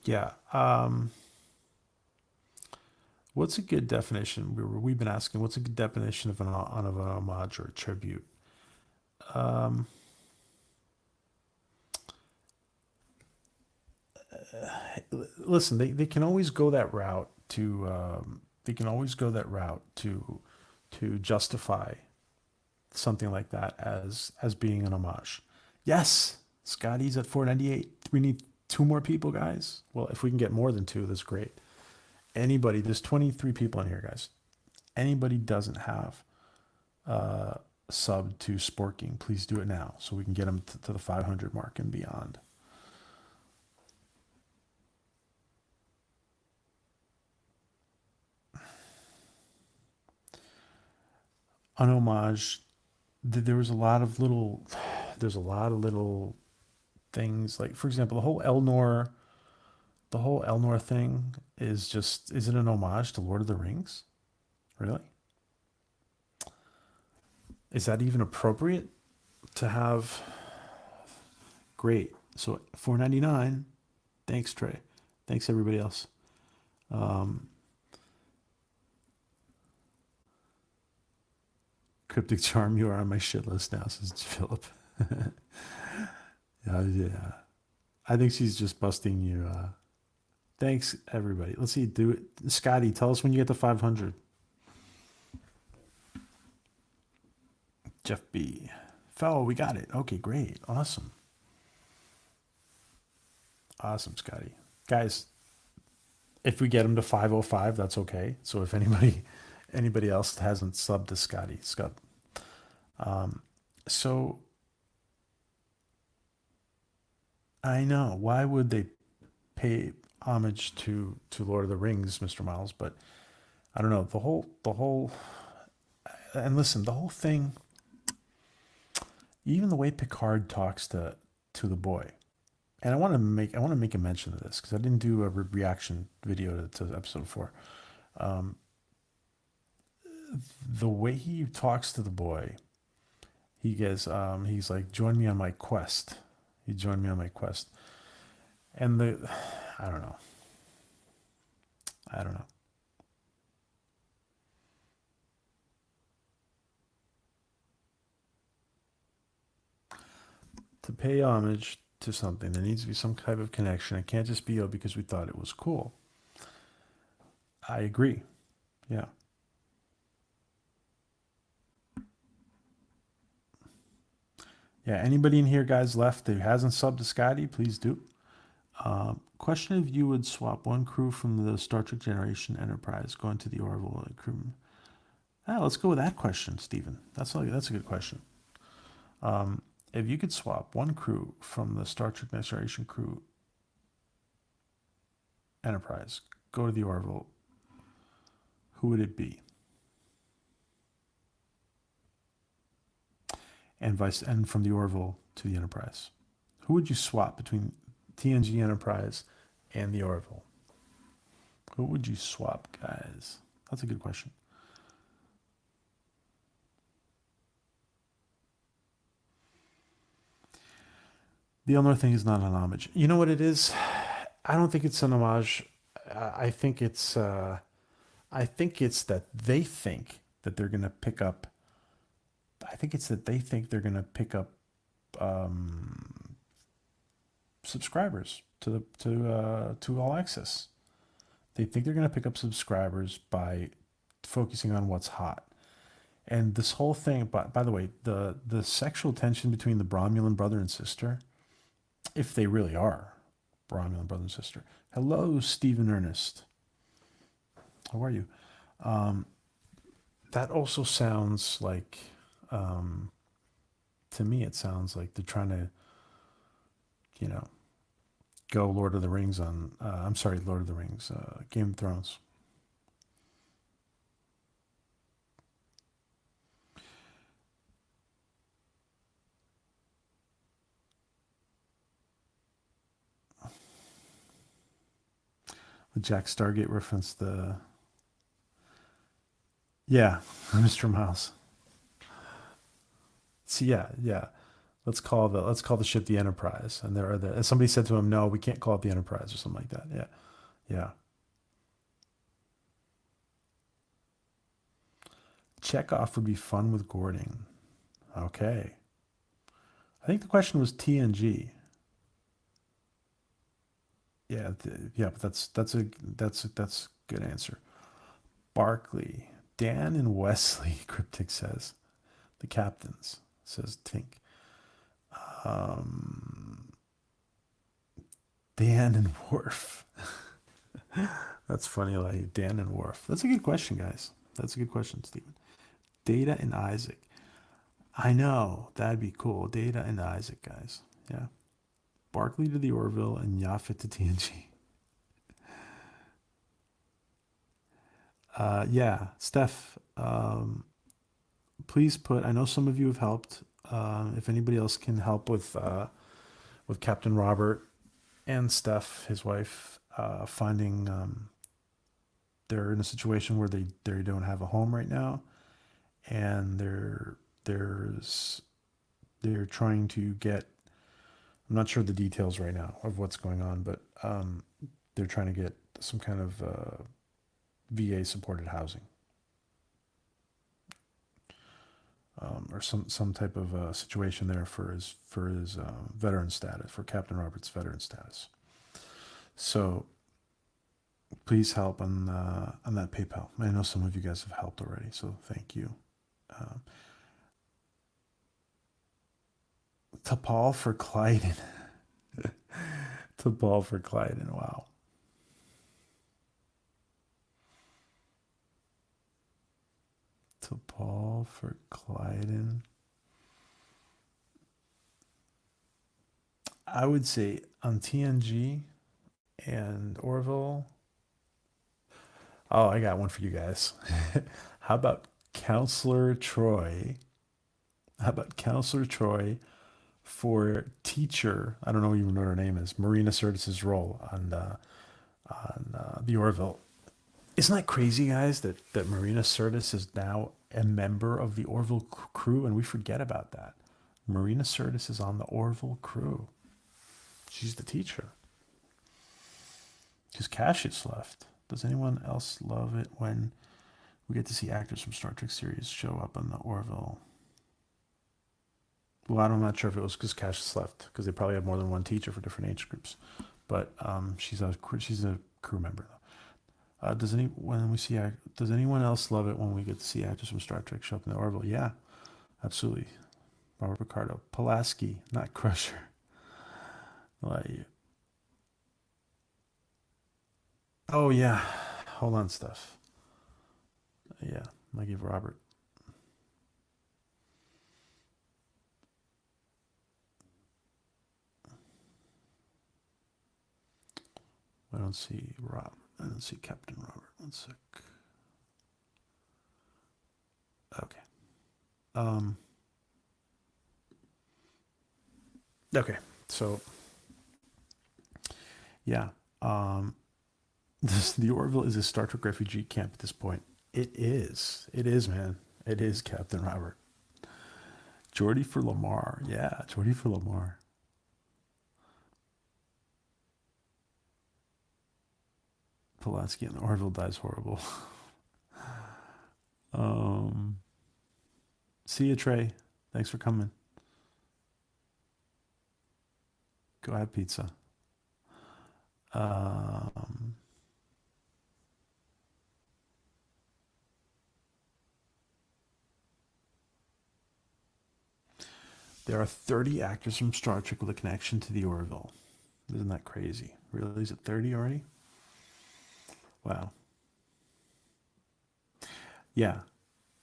Yeah. What's a good definition? We've been asking, what's a good definition of an homage or a tribute? Um, Listen, they can always go that route to justify something like that as being an homage. Yes, Scotty's at 498. We need 2 more people, guys. Well, if we can get more than 2, that's great. Anybody, there's 23 people in here, guys. Anybody doesn't have sub to Sporking, please do it now so we can get them to the 500 mark and beyond. An homage, there was a lot of little, there's a lot of little things, like for example the whole Elnor thing is it an homage to Lord of the Rings? Really? Is that even appropriate to have? Great. So 499. Thanks, Trey. Thanks everybody else. Um, Cryptic Charm, you are on my shit list now, says Philip. Yeah. I think she's just busting you. Thanks, everybody. Let's see. Do it. Scotty, tell us when you get to 500. Jeff B. Fellow, we got it. Okay, great. Awesome. Awesome, Scotty. Guys, if we get him to 505, that's okay. So if anybody else hasn't subbed to Scotty, Scott. So I know. Why would they pay homage to Lord of the Rings, Mr. Miles? But I don't know. The whole and listen, the whole thing, even the way Picard talks to the boy. And I want to make a mention of this because I didn't do a reaction video to episode 4. Um, the way he talks to the boy, he's like, join me on my quest. He joined me on my quest. And I don't know. I don't know. To pay homage to something, there needs to be some type of connection. It can't just be, oh, because we thought it was cool. I agree. Yeah. Yeah. Anybody in here, guys, left that hasn't subbed to Scotty, please do. Question if you would swap one crew from the Star Trek Generation Enterprise going to the Orville crew. Let's go with that question, Stephen. That's a good question. If you could swap one crew from the Star Trek Next Generation crew Enterprise, go to the Orville, who would it be? And from the Orville to the Enterprise, who would you swap between TNG Enterprise and the Orville? Who would you swap, guys? That's a good question. The Elnor thing is not an homage. You know what it is? I don't think it's an homage. I think it's that they think that they're gonna pick up. I think it's that they think they're gonna pick up subscribers to All Access. They think they're gonna pick up subscribers by focusing on what's hot. And this whole thing, by the way, the sexual tension between the Romulan brother and sister, if they really are Romulan brother and sister. Hello, Stephen Ernest. How are you? That also sounds like, to me, it sounds like they're trying to, you know, go Lord of the Rings on. I'm sorry, Lord of the Rings, Game of Thrones. The Jack Stargate reference, yeah, Mr. Mouse. See, yeah. Let's call the ship the Enterprise. And and somebody said to him, no, we can't call it the Enterprise or something like that. Yeah, yeah. Chekhov would be fun with Gordon. Okay. I think the question was TNG. Yeah, yeah, but that's a good answer. Barkley, Dan and Wesley, Cryptic says. The captains, says Tink. Um, Dan and Worf. That's funny, like Dan and Worf. That's a good question, guys. That's a good question, Stephen. Data and Isaac. I know that'd be cool. Data and Isaac, guys. Yeah. Barkley to the Orville and Yaphet to TNG. Yeah, Steph. Please put. I know some of you have helped. If anybody else can help with Captain Robert and Steph, his wife, finding. They're in a situation where they don't have a home right now, and there's they're trying to get. I'm not sure the details right now of what's going on, but they're trying to get some kind of VA supported housing. or some type of situation there for his veteran status, for Captain Robert's veteran status. So please help on that PayPal. I know some of you guys have helped already, so thank you. T'Pol for Clyden. T'Pol for Clyden. Wow. T'Pol for Clyden. I would say on TNG and Orville. Oh, I got one for you guys. How about Counselor Troy? How about Counselor Troy for teacher? I don't know even what her name is. Marina Sirtis's role on the Orville. Isn't that crazy, guys? That Marina Sirtis is now a member of the Orville crew, and we forget about that. Marina Sirtis is on the Orville crew. She's the teacher. Because Cassius left. Does anyone else love it when we get to see actors from Star Trek series show up on the Orville? Well, I'm not sure if it was because Cassius left, because they probably had more than one teacher for different age groups. But she's a crew member though. Does anyone else love it when we get to see actors from Star Trek show up in the Orville? Yeah, absolutely. Robert Picardo, Pulaski, not Crusher. Oh yeah, hold on, stuff. Yeah, I give Robert. I don't see Rob. I don't see Captain Robert. One sec. Okay. Okay. So yeah. The Orville is a Star Trek refugee camp at this point. It is. It is, man. It is Captain Robert. Geordie for Lamar. Yeah, Geordie for Lamar. Pulaski and the Orville dies horrible. See you, Trey. Thanks for coming. Go have pizza. There are 30 actors from Star Trek with a connection to the Orville. Isn't that crazy? Really? Is it 30 already? Wow. Yeah.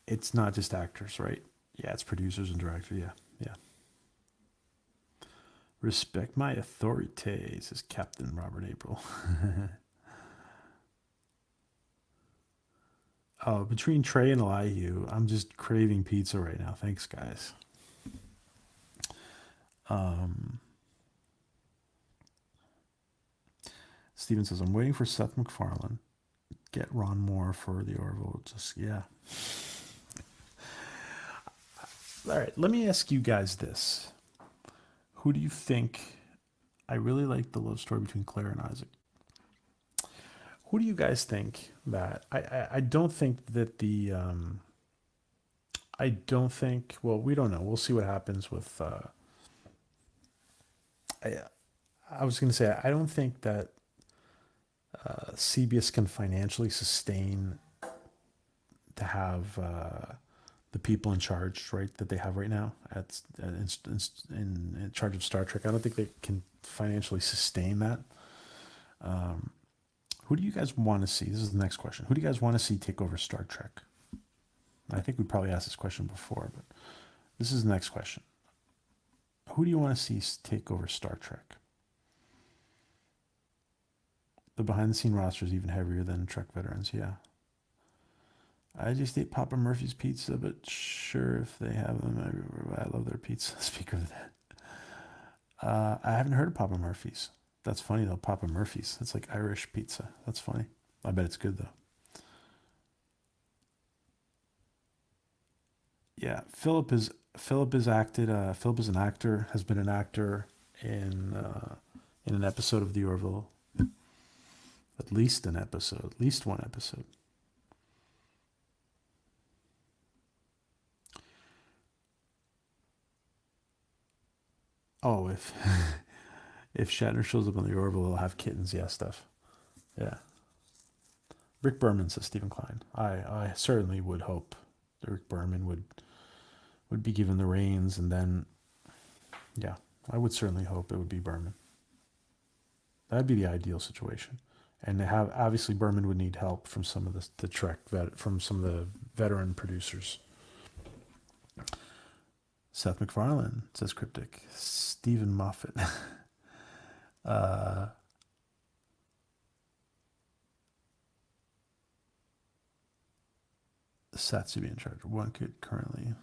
It's not just actors, right? Yeah, it's producers and directors. Yeah. Yeah. Respect my authority, says Captain Robert April. Oh, between Trey and Elihu, I'm just craving pizza right now. Thanks, guys. Steven says, I'm waiting for Seth MacFarlane. Get Ron Moore for the Orville. Just, yeah. All right, let me ask you guys this. Who do you think? I really like the love story between Claire and Isaac. Who do you guys think that? I don't think that the. I don't think. Well, we don't know. We'll see what happens with. I was going to say, I don't think that CBS can financially sustain to have the people in charge, right, that they have right now in charge of Star Trek. I don't think they can financially sustain that. Who do you guys want to see? This is the next question. Who do you guys want to see take over Star Trek? I think we probably asked this question before, but this is the next question. Who do you want to see take over Star Trek? The behind-the-scene roster is even heavier than Trek veterans, yeah. I just ate Papa Murphy's pizza, but sure, if they have them, I love their pizza. Speak of that. I haven't heard of Papa Murphy's. That's funny, though, Papa Murphy's. It's like Irish pizza. That's funny. I bet it's good, though. Yeah, Philip is acted. Philip is an actor. Has been an actor in an episode of The Orville. At least an episode. At least one episode. Oh, if if Shatner shows up on the Orville, he'll have kittens. Yeah, stuff. Yeah. Rick Berman says Stephen Klein. I certainly would hope that Rick Berman would be given the reins, and then yeah, I would certainly hope it would be Berman. That'd be the ideal situation. And to have obviously Berman would need help from some of the Trek from some of the veteran producers. Seth MacFarlane says cryptic. Stephen Moffat. uh, Satsubi in charge. One could currently.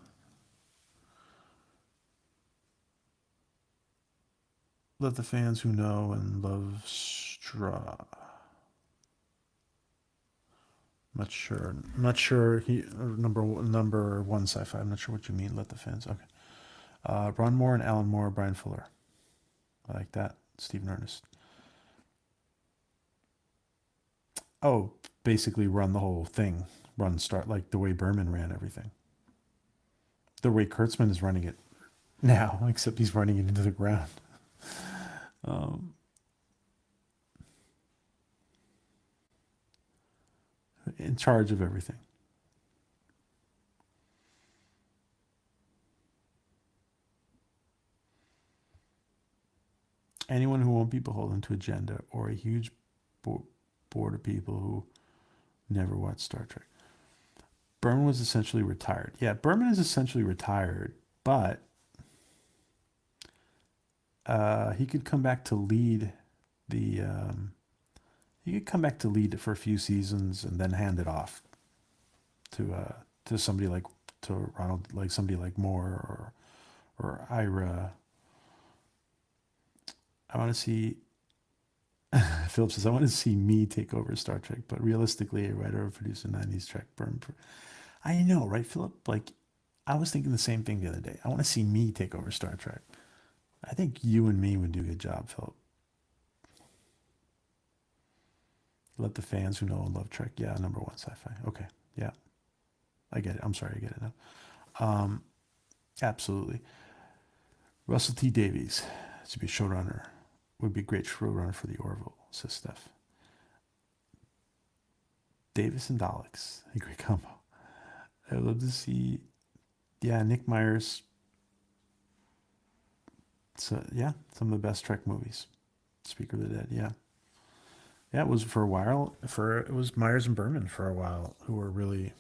Let the fans who know and love Straw. Not sure. Not sure. He number one sci-fi. I'm not sure what you mean. Let the fans. Okay. Ron Moore and Alan Moore, Brian Fuller. I like that. Stephen Ernest. Oh, basically run the whole thing. Run start like the way Berman ran everything. The way Kurtzman is running it now, except he's running it into the ground. Um, in charge of everything. Anyone who won't be beholden to agenda or a huge board of people who never watched Star Trek. Berman was essentially retired. Yeah, Berman is essentially retired, but he could come back to lead the. He could come back to lead it for a few seasons and then hand it off to somebody like to Ronald, like somebody like Moore or Ira. I want to see. Philip says, I want to see me take over Star Trek, but realistically, a writer or producer 90s Trek burn. I know, right, Philip? Like, I was thinking the same thing the other day. I want to see me take over Star Trek. I think you and me would do a good job, Philip. Let the fans who know and love Trek. Yeah, number one sci-fi. Okay, yeah, I get it. I'm sorry, I get it now. Absolutely. Russell T Davies to be showrunner would be a great showrunner for the Orville, says Steph. Davis and Daleks, a great combo. I would love to see, yeah, Nick Myers. So yeah, some of the best Trek movies. Speaker of the Dead, yeah. Yeah, it was for a while. It was Myers and Berman for a while who were really.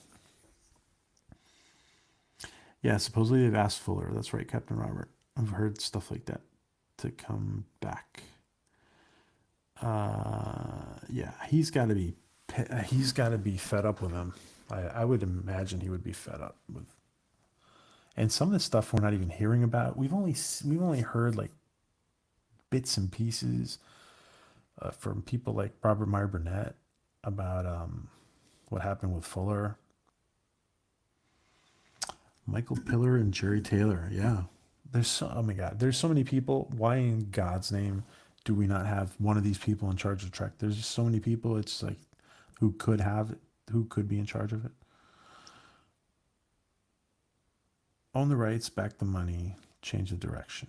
Yeah, supposedly they've asked Fuller. That's right, Captain Robert. I've heard stuff like that to come back. Yeah, he's got to be fed up with them. I would imagine he would be fed up with. And some of the stuff we're not even hearing about. We've only heard like bits and pieces from people like Robert Meyer Burnett about what happened with Fuller. Michael Piller and Jerry Taylor. Yeah. Oh my God. There's so many people. Why in God's name do we not have one of these people in charge of Trek? There's just so many people. It's like who could have it, who could be in charge of it. Own the rights, back the money, change the direction.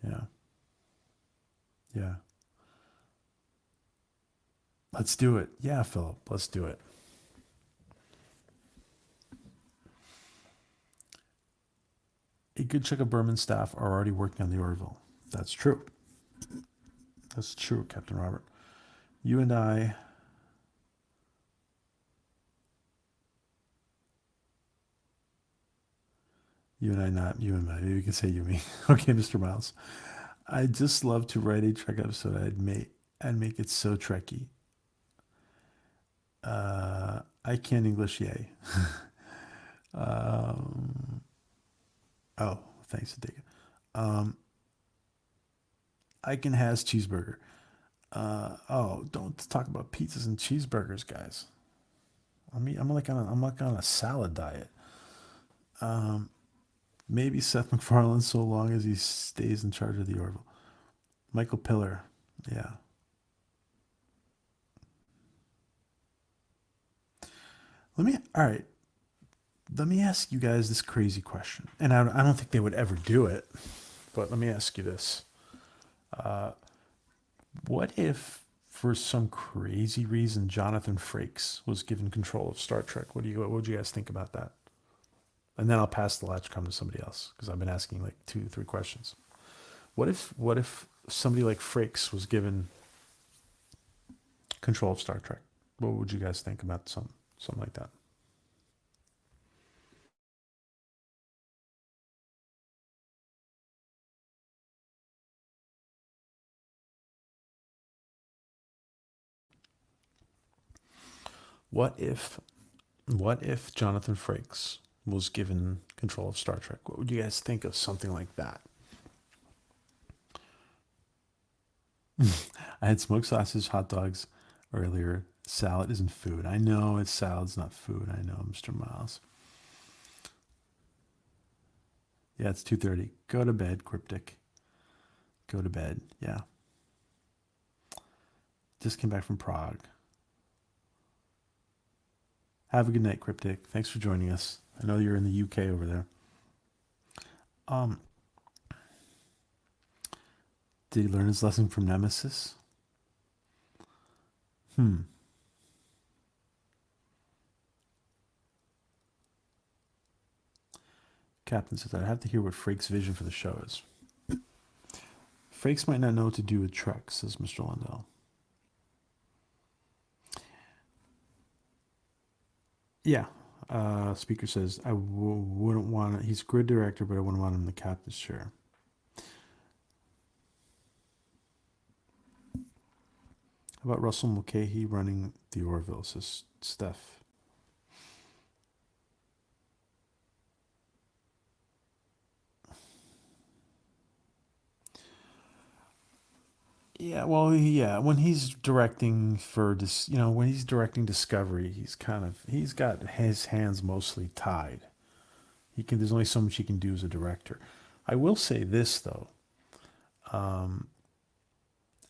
Yeah. Yeah. Let's do it. Yeah, Philip. Let's do it. A good chunk of Berman staff are already working on the Orville. That's true. That's true, Captain Robert. You and I. You and I, not you and I. Maybe we can say you and me. Okay, Mr. Miles. I just love to write a Trek episode. I'd make it so Trekky. I can't English, yay. um, oh, thanks, Adega. Um, I can has cheeseburger. Oh, don't talk about pizzas and cheeseburgers, guys. I'm like on a salad diet. Um, maybe Seth MacFarlane, so long as he stays in charge of the Orville. Michael Piller, yeah. All right. Let me ask you guys this crazy question, and I don't think they would ever do it, but let me ask you this: what if, for some crazy reason, Jonathan Frakes was given control of Star Trek? What would you guys think about that? And then I'll pass the latchcom to somebody else because I've been asking like 2, 3 questions. What if somebody like Frakes was given control of Star Trek? What would you guys think about something like that? What if what if Jonathan Frakes was given control of Star Trek? What would you guys think of something like that? I had smoked sausage, hot dogs earlier. Salad isn't food. I know it's salad's not food. I know, Mr. Miles. Yeah, it's 2:30. Go to bed, cryptic. Go to bed. Yeah. Just came back from Prague. Have a good night, cryptic. Thanks for joining us. I know you're in the UK over there. Um, did he learn his lesson from Nemesis? Hmm. Captain says I'd have to hear what Frakes' vision for the show is. Frakes might not know what to do with Trek, says Mr. Lundell. Yeah. Speaker says wouldn't want it. He's a good director, but I wouldn't want him in the captain's chair. How about Russell Mulcahy running the Orville, says Steph. Yeah, well, yeah. When he's directing for this, when he's directing Discovery, he's got his hands mostly tied. He can. There's only so much he can do as a director. I will say this though.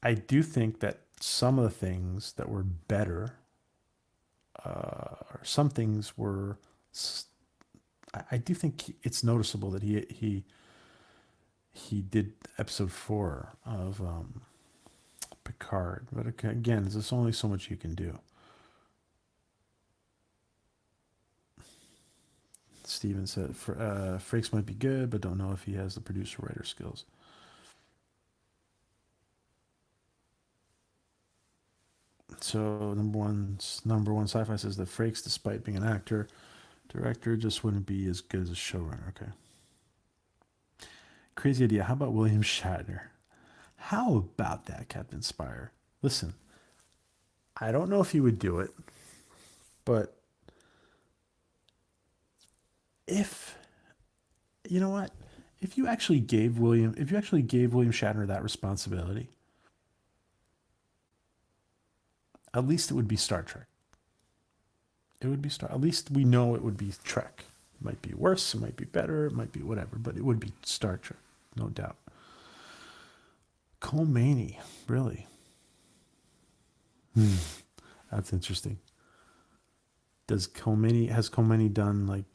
I do think that some of the things that were better, or some things were. I do think it's noticeable that he did episode 4 of Picard, but again, there's only so much you can do. Steven said Frakes might be good, but don't know if he has the producer writer skills. So number one sci-fi says that Frakes, despite being an actor, director, just wouldn't be as good as a showrunner. Okay. Crazy idea. How about William Shatner? How about that, Captain Spire? Listen, I don't know if he would do it, but if you know what, if you actually gave William Shatner that responsibility, at least it would be Star Trek. It would be Star. At least we know it would be Trek. It might be worse. It might be better. It might be whatever, but it would be Star Trek, no doubt. Khomeini, really? That's interesting. Has Khomeini done like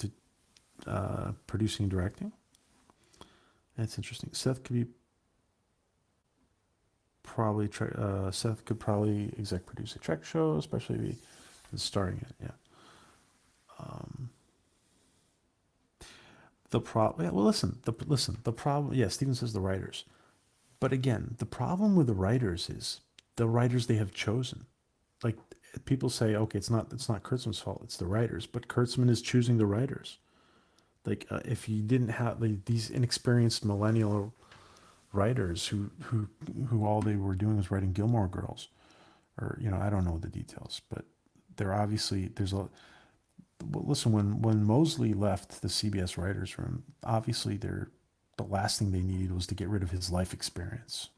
producing and directing? That's interesting. Seth could probably exec produce a Trek show, especially if he's starring it. Yeah. Um, the problem. Yeah, well, listen. The problem. Yeah, Steven says the writers, but again, the problem with the writers is the writers they have chosen. Like people say, okay, it's not Kurtzman's fault. It's the writers, but Kurtzman is choosing the writers. Like if you didn't have these inexperienced millennial writers who all they were doing was writing Gilmore Girls, or I don't know the details, but they're obviously there's a well, listen, when Mosley left the CBS writers room, obviously the last thing they needed was to get rid of his life experience.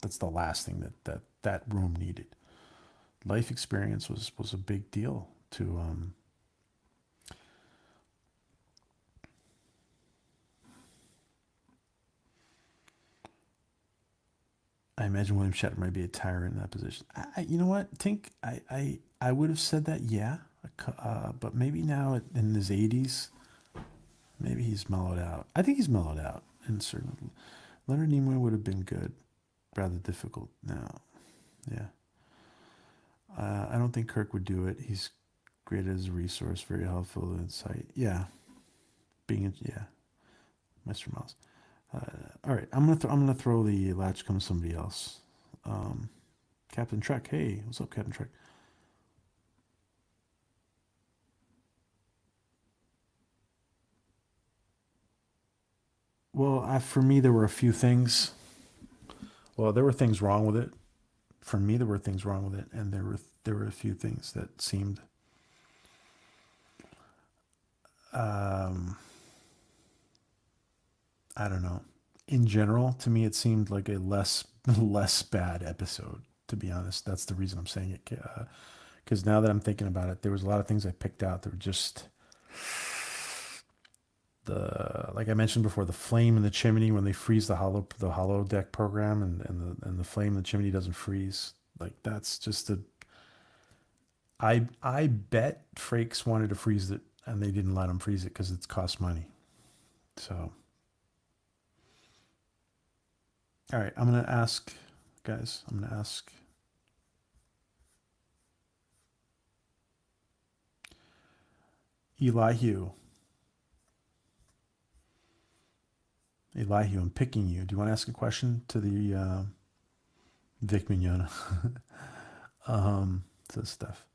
That's the last thing that room needed. Life experience was a big deal to I imagine William Shatner might be a tyrant in that position. You know what? Think I would have said that, yeah, but maybe now in his 80s, Maybe he's mellowed out. I think he's mellowed out. In certain, Leonard Nimoy would have been good, rather difficult now. Yeah. I don't think Kirk would do it. He's great as a resource, very helpful insight. Yeah, yeah, Mr. Mouse. All right, I'm gonna throw the Latchkum to somebody else. Um, Captain Trek. Hey, what's up, Captain Trek? Well, for me, there were a few things. Well, there were things wrong with it. For me, there were things wrong with it, and there were a few things that seemed um, I don't know. In general, to me, it seemed like a less bad episode. To be honest, that's the reason I'm saying it. Because now that I'm thinking about it, there was a lot of things I picked out that were just like I mentioned before, the flame in the chimney when they freeze the hollow deck program, and the flame in the chimney doesn't freeze. Like that's just a. I bet Frakes wanted to freeze it, and they didn't let him freeze it because it's cost money. So, all right, I'm gonna ask, guys. I'm gonna ask Elihu. Elihu, I'm picking you. Do you want to ask a question to the Vic Mignogna? To Steph.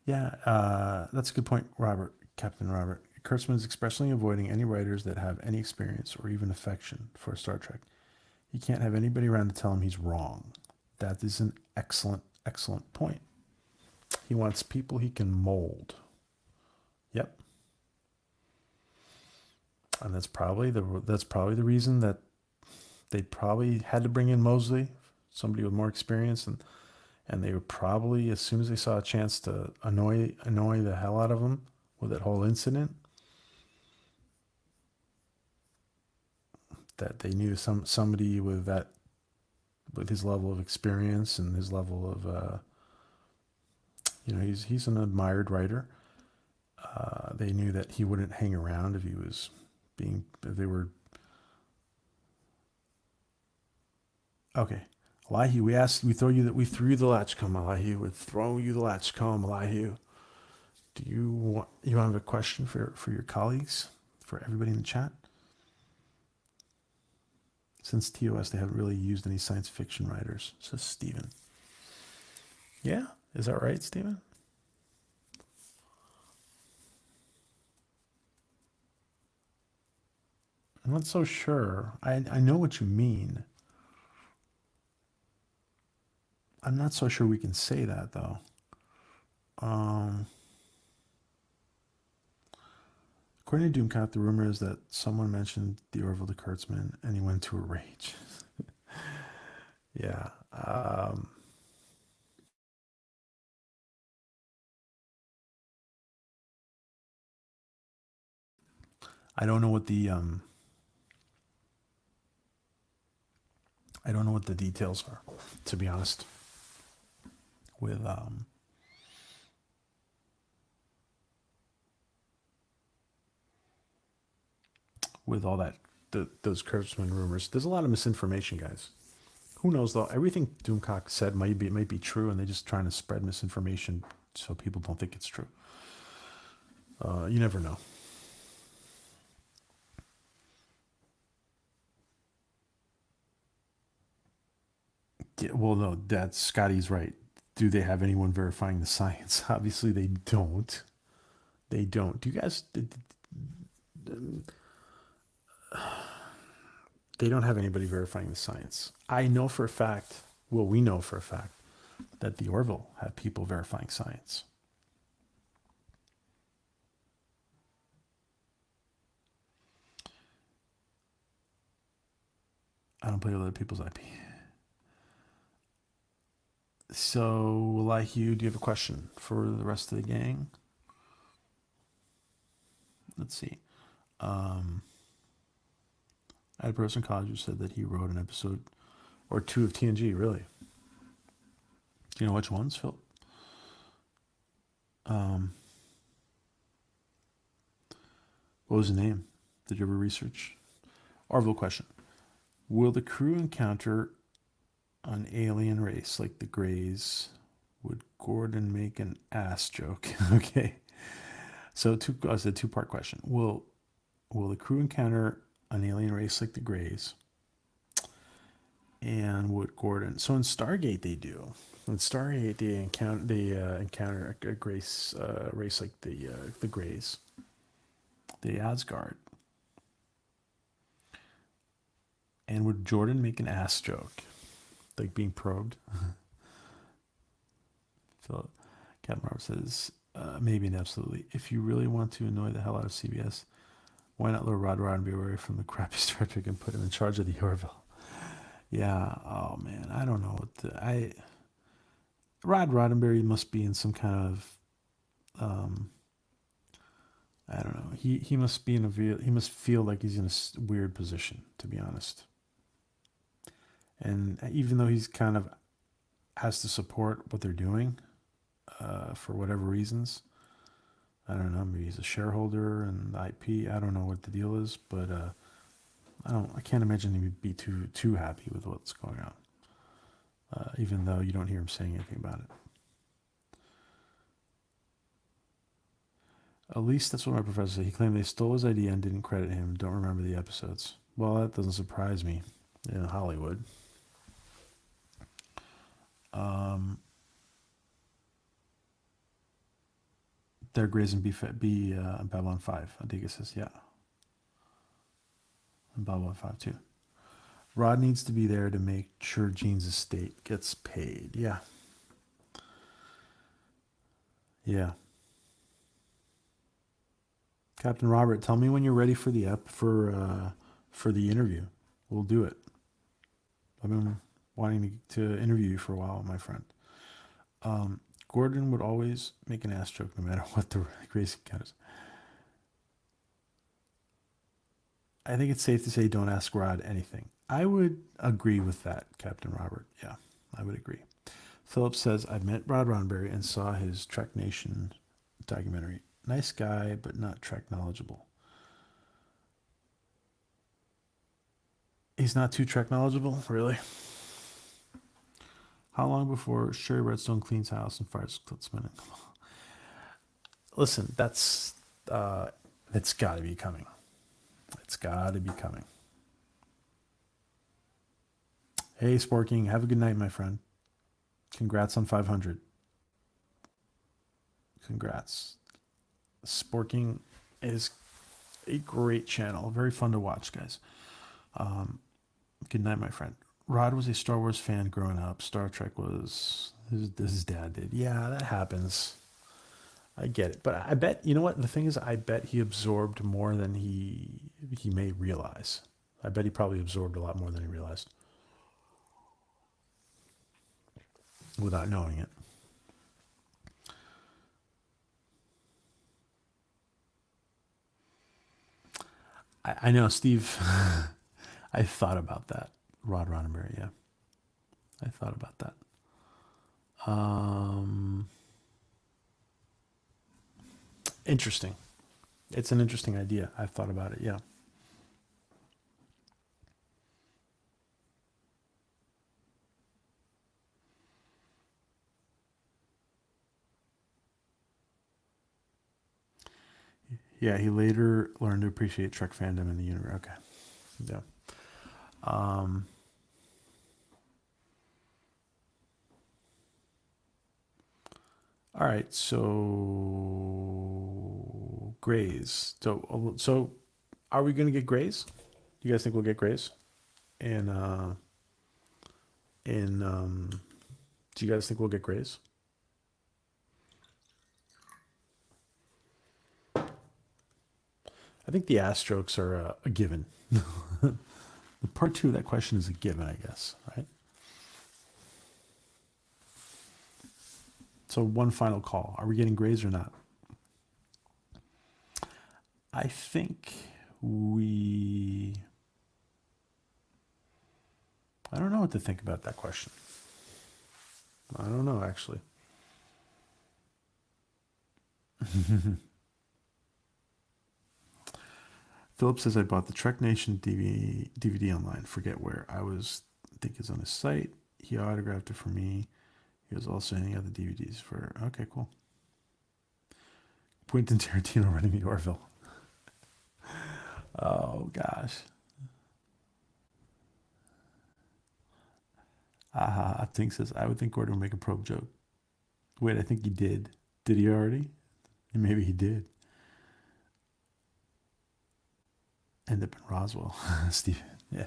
Yeah, that's a good point, Robert. Captain Robert. Kurtzman is expressly avoiding any writers that have any experience or even affection for Star Trek. He can't have anybody around to tell him he's wrong. That is an excellent, excellent point. He wants people he can mold. Yep. And that's probably the reason that they probably had to bring in Mosley, somebody with more experience, and they were probably, as soon as they saw a chance to annoy the hell out of him with that whole incident, that they knew somebody with his level of experience and his level of he's an admired writer. They knew that he wouldn't hang around if they were okay. Elihu, we threw you the Latchkum, Elihu. We're throwing you the Latchkum, Elihu. Do you have a question for your colleagues, for everybody in the chat? Since TOS, they haven't really used any science fiction writers, says Steven. Yeah, is that right, Steven? I'm not so sure. I know what you mean. I'm not so sure we can say that though. Um, According to Doomcott, the rumor is that someone mentioned the Orville to Kurtzman, and he went to a rage. Yeah. I don't know what the I don't know what the details are, to be honest. With all those Kurtzman rumors, there's a lot of misinformation, guys. Who knows though? Everything Doomcock said might be true, and they're just trying to spread misinformation so people don't think it's true. You never know. Yeah, well, no, that's Scotty's right. Do they have anyone verifying the science? Obviously, they don't. They don't. Do you guys? They don't have anybody verifying the science. I know for a fact. Well, we know for a fact that the Orville have people verifying science. I don't play with other people's IP. So, Elihu, do you have a question for the rest of the gang? Let's see. I had a person in college who said that he wrote an episode or two of TNG, really. Do you know which ones, Phil? Um, what was the name? Did you ever research? Orville question. Will the crew encounter an alien race like the Greys? Would Gordon make an ass joke? Okay. So it's a two-part question. Will the crew encounter an alien race like the Greys? And would Gordon? So in Stargate they do. In Stargate they encounter a race like the Greys, the Asgard. And would Jordan make an ass joke, like being probed? Philip Captain Robert says maybe and absolutely. If you really want to annoy the hell out of CBS, why not let Rod Roddenberry from the crappy Star Trek and put him in charge of the Orville? Yeah. Oh man, I don't know what Rod Roddenberry must be in some kind of I don't know. He must be in he must feel like he's in a weird position, to be honest. And even though he's kind of has to support what they're doing for whatever reasons, I don't know. Maybe he's a shareholder and IP. I don't know what the deal is, but I can't imagine he'd be too happy with what's going on. Even though you don't hear him saying anything about it. At least that's what my professor said. He claimed they stole his idea and didn't credit him. Don't remember the episodes. Well, that doesn't surprise me in Hollywood. They're grazing B Babylon 5. Adiga says, yeah. And Babylon 5 too. Rod needs to be there to make sure Gene's estate gets paid. Yeah. Yeah. Captain Robert, tell me when you're ready for the interview. We'll do it. I've been wanting to interview you for a while, my friend. Gordon would always make an ass joke no matter what the Grace encounters. I think it's safe to say don't ask Rod anything. I would agree with that, Captain Robert. Yeah, I would agree. Phillips says, I met Rod Roddenberry and saw his Trek Nation documentary. Nice guy, but not Trek knowledgeable. He's not too Trek knowledgeable, really. How long before Sherry Redstone cleans house and fires Klitzman? Listen, that's got to be coming. It's got to be coming. Hey, Sporking, have a good night, my friend. Congrats on 500. Congrats. Sporking is a great channel. Very fun to watch, guys. Good night, my friend. Rod was a Star Wars fan growing up. Star Trek was his dad did. Yeah, that happens. I get it, but I bet you know what the thing is. I bet he absorbed more than he may realize. I bet he probably absorbed a lot more than he realized without knowing it. I know, Steve. I thought about that. Rod Roddenberry, yeah. I thought about that. Interesting. It's an interesting idea. I've thought about it, yeah. Yeah, he later learned to appreciate Trek fandom in the universe. Okay. Yeah. All right, so Grays. So are we gonna get Grays? Do you guys think we'll get Grays? And do you guys think we'll get Grays? I think the ass strokes are a given. The part two of that question is a given, I guess, right? So one final call: are we getting Grays or not? I think we. I don't know what to think about that question. I don't know, actually. Philip says I bought the Trek Nation DVD online. Forget where. I think it's on his site. He autographed it for me. He was also handing out the DVDs for. Okay, cool. Quentin Tarantino running the Orville. Oh gosh. I think says I would think Gordon would make a probe joke. Wait, I think he did. Did he already? Maybe he did. End up in Roswell, Steve. Yeah.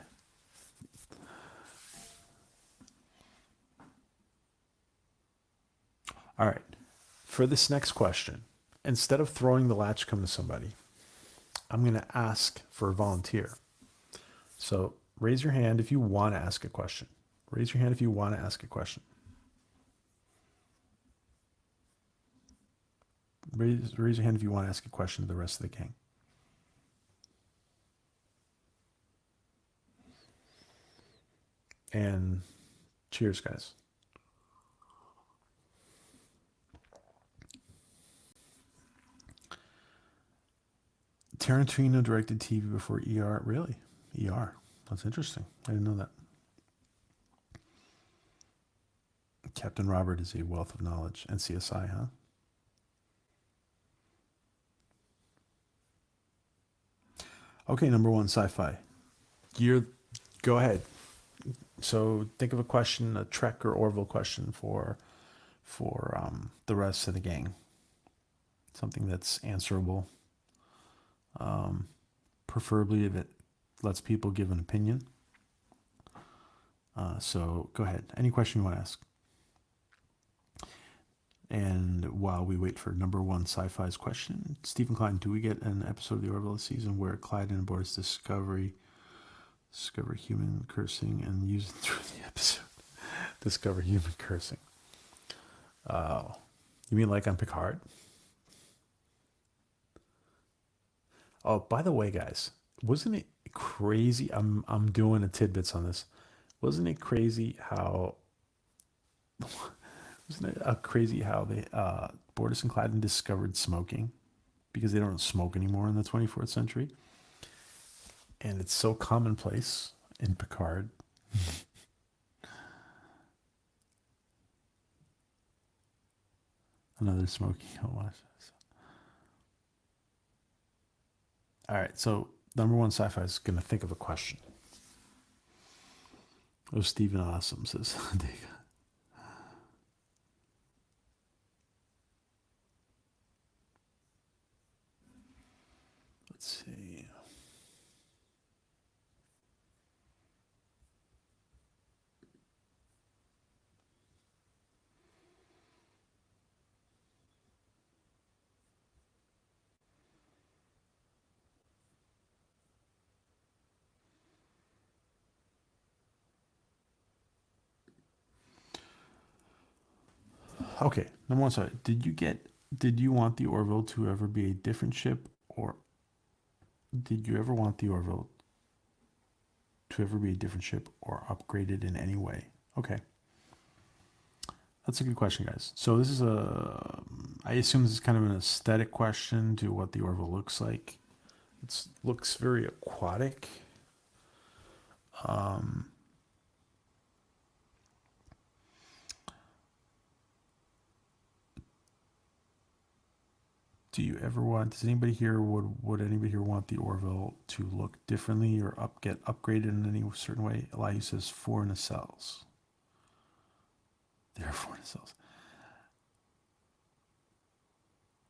All right. For this next question, instead of throwing the latchkum to somebody, I'm going to ask for a volunteer. So raise your hand if you want to ask a question. Raise your hand if you want to ask a question. Raise your hand if you want to ask a question to the rest of the gang. And cheers, guys. Tarantino directed TV before ER. Really? ER. That's interesting. I didn't know that. Captain Robert is a wealth of knowledge. And CSI, huh? Okay, number one, sci-fi. Go ahead. So think of a question, a Trek or Orville question for the rest of the gang. Something that's answerable. Preferably if it lets people give an opinion. So go ahead. Any question you want to ask. And while we wait for number one sci-fi's question, Stephen Klein, do we get an episode of the Orville season where Clyde and Boris discover human cursing and use it through the episode? Discover human cursing. Oh, you mean like on Picard? Oh, by the way, guys, wasn't it crazy? I'm doing a tidbits on this. Wasn't it crazy how Isn't it crazy how they Bortus and Clyden discovered smoking because they don't smoke anymore in the 24th century, and it's so commonplace in Picard. Another smoking homage. All right, so number one sci-fi is going to think of a question. Oh, Stephen Awesome says, let's see. Okay, number one, sorry. Did you want the Orville to ever be a different ship, or did you ever want the Orville to ever be a different ship or upgraded in any way? Okay. That's a good question, guys. So this is I assume this is kind of an aesthetic question to what the Orville looks like. It looks very aquatic. Do you ever want? Does anybody here would anybody here want the Orville to look differently or get upgraded in any certain way? Elias says four nacelles. There are four nacelles.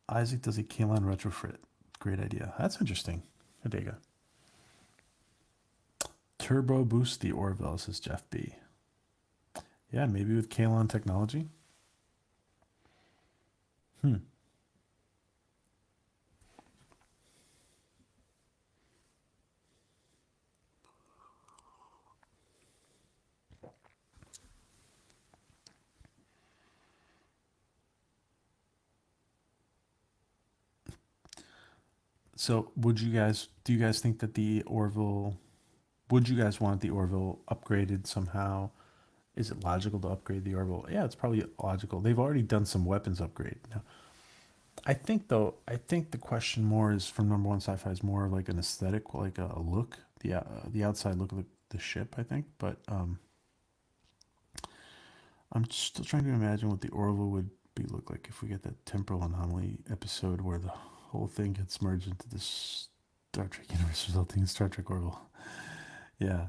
Isaac does a Kalon retrofit. Great idea. That's interesting. Adega. Turbo boost the Orville, says Jeff B. Yeah, maybe with Kalon technology. So, do you guys think that the Orville, would you guys want the Orville upgraded somehow? Is it logical to upgrade the Orville? Yeah, it's probably logical. They've already done some weapons upgrade. I think though, I think the question more is from number one sci-fi is more like an aesthetic, like a look, the outside look of the ship. I think, but I'm still trying to imagine what the Orville would be look like if we get that temporal anomaly episode where the whole thing gets merged into this Star Trek universe, resulting in Star Trek Orville. Yeah.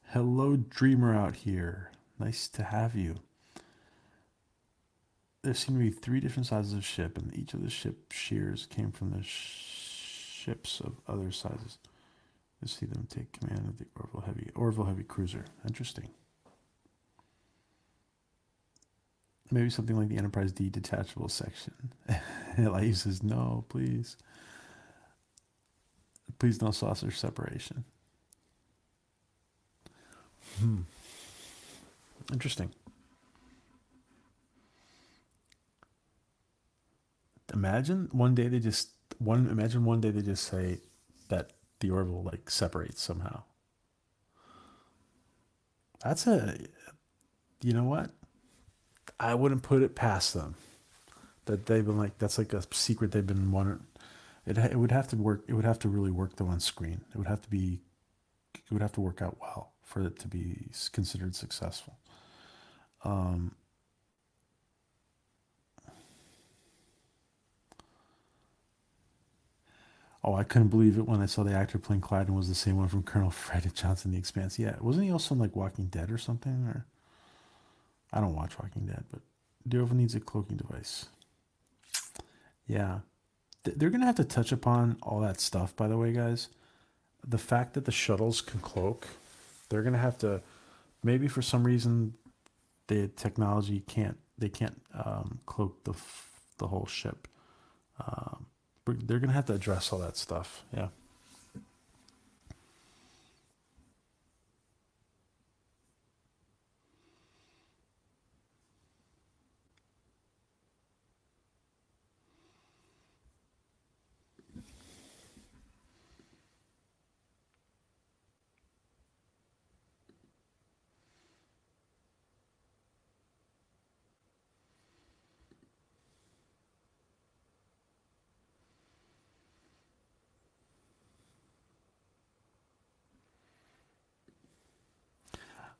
Hello, Dreamer out here. Nice to have you. There seem to be three different sizes of ship, and each of the ship shears came from the ships of other sizes. You see them take command of the Orville Heavy cruiser. Interesting. Maybe something like the Enterprise D detachable section. Eli says, no, please. Please no saucer separation. Interesting. Imagine one day they just say that the Orville like separates somehow. That's a you know what? I wouldn't put it past them that they've been like that's like a secret they've been wanting. It would have to work. It would have to really work though on screen. It would have to be. It would have to work out well for it to be considered successful. Um, oh, I couldn't believe it when I saw the actor playing Clyde and was the same one from Colonel Fred Johnson, The Expanse. Yeah, wasn't he also in like Walking Dead or something? Or I don't watch Walking Dead, but Deovan needs a cloaking device. Yeah, they're gonna have to touch upon all that stuff. By the way, guys, the fact that the shuttles can cloak, they're gonna have to maybe for some reason the technology can't they can't cloak the whole ship. Um, they're gonna have to address all that stuff. Yeah.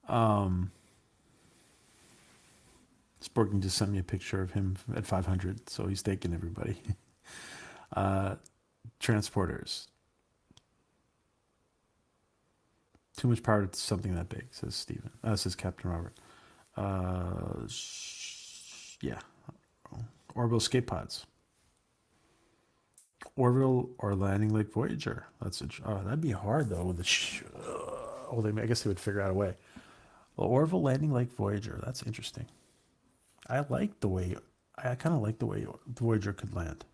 Um, Sporking just sent me a picture of him at 500, so he's taking everybody. uh, Transporters. Too much power to something that big, says Steven. Says Captain Robert. Yeah. Orbital escape pods. Orbital or landing like Voyager. That'd be hard though with the. I guess they would figure out a way. Well, Orville landing like Voyager. That's interesting. I like the way. I kind of like the way Voyager could land.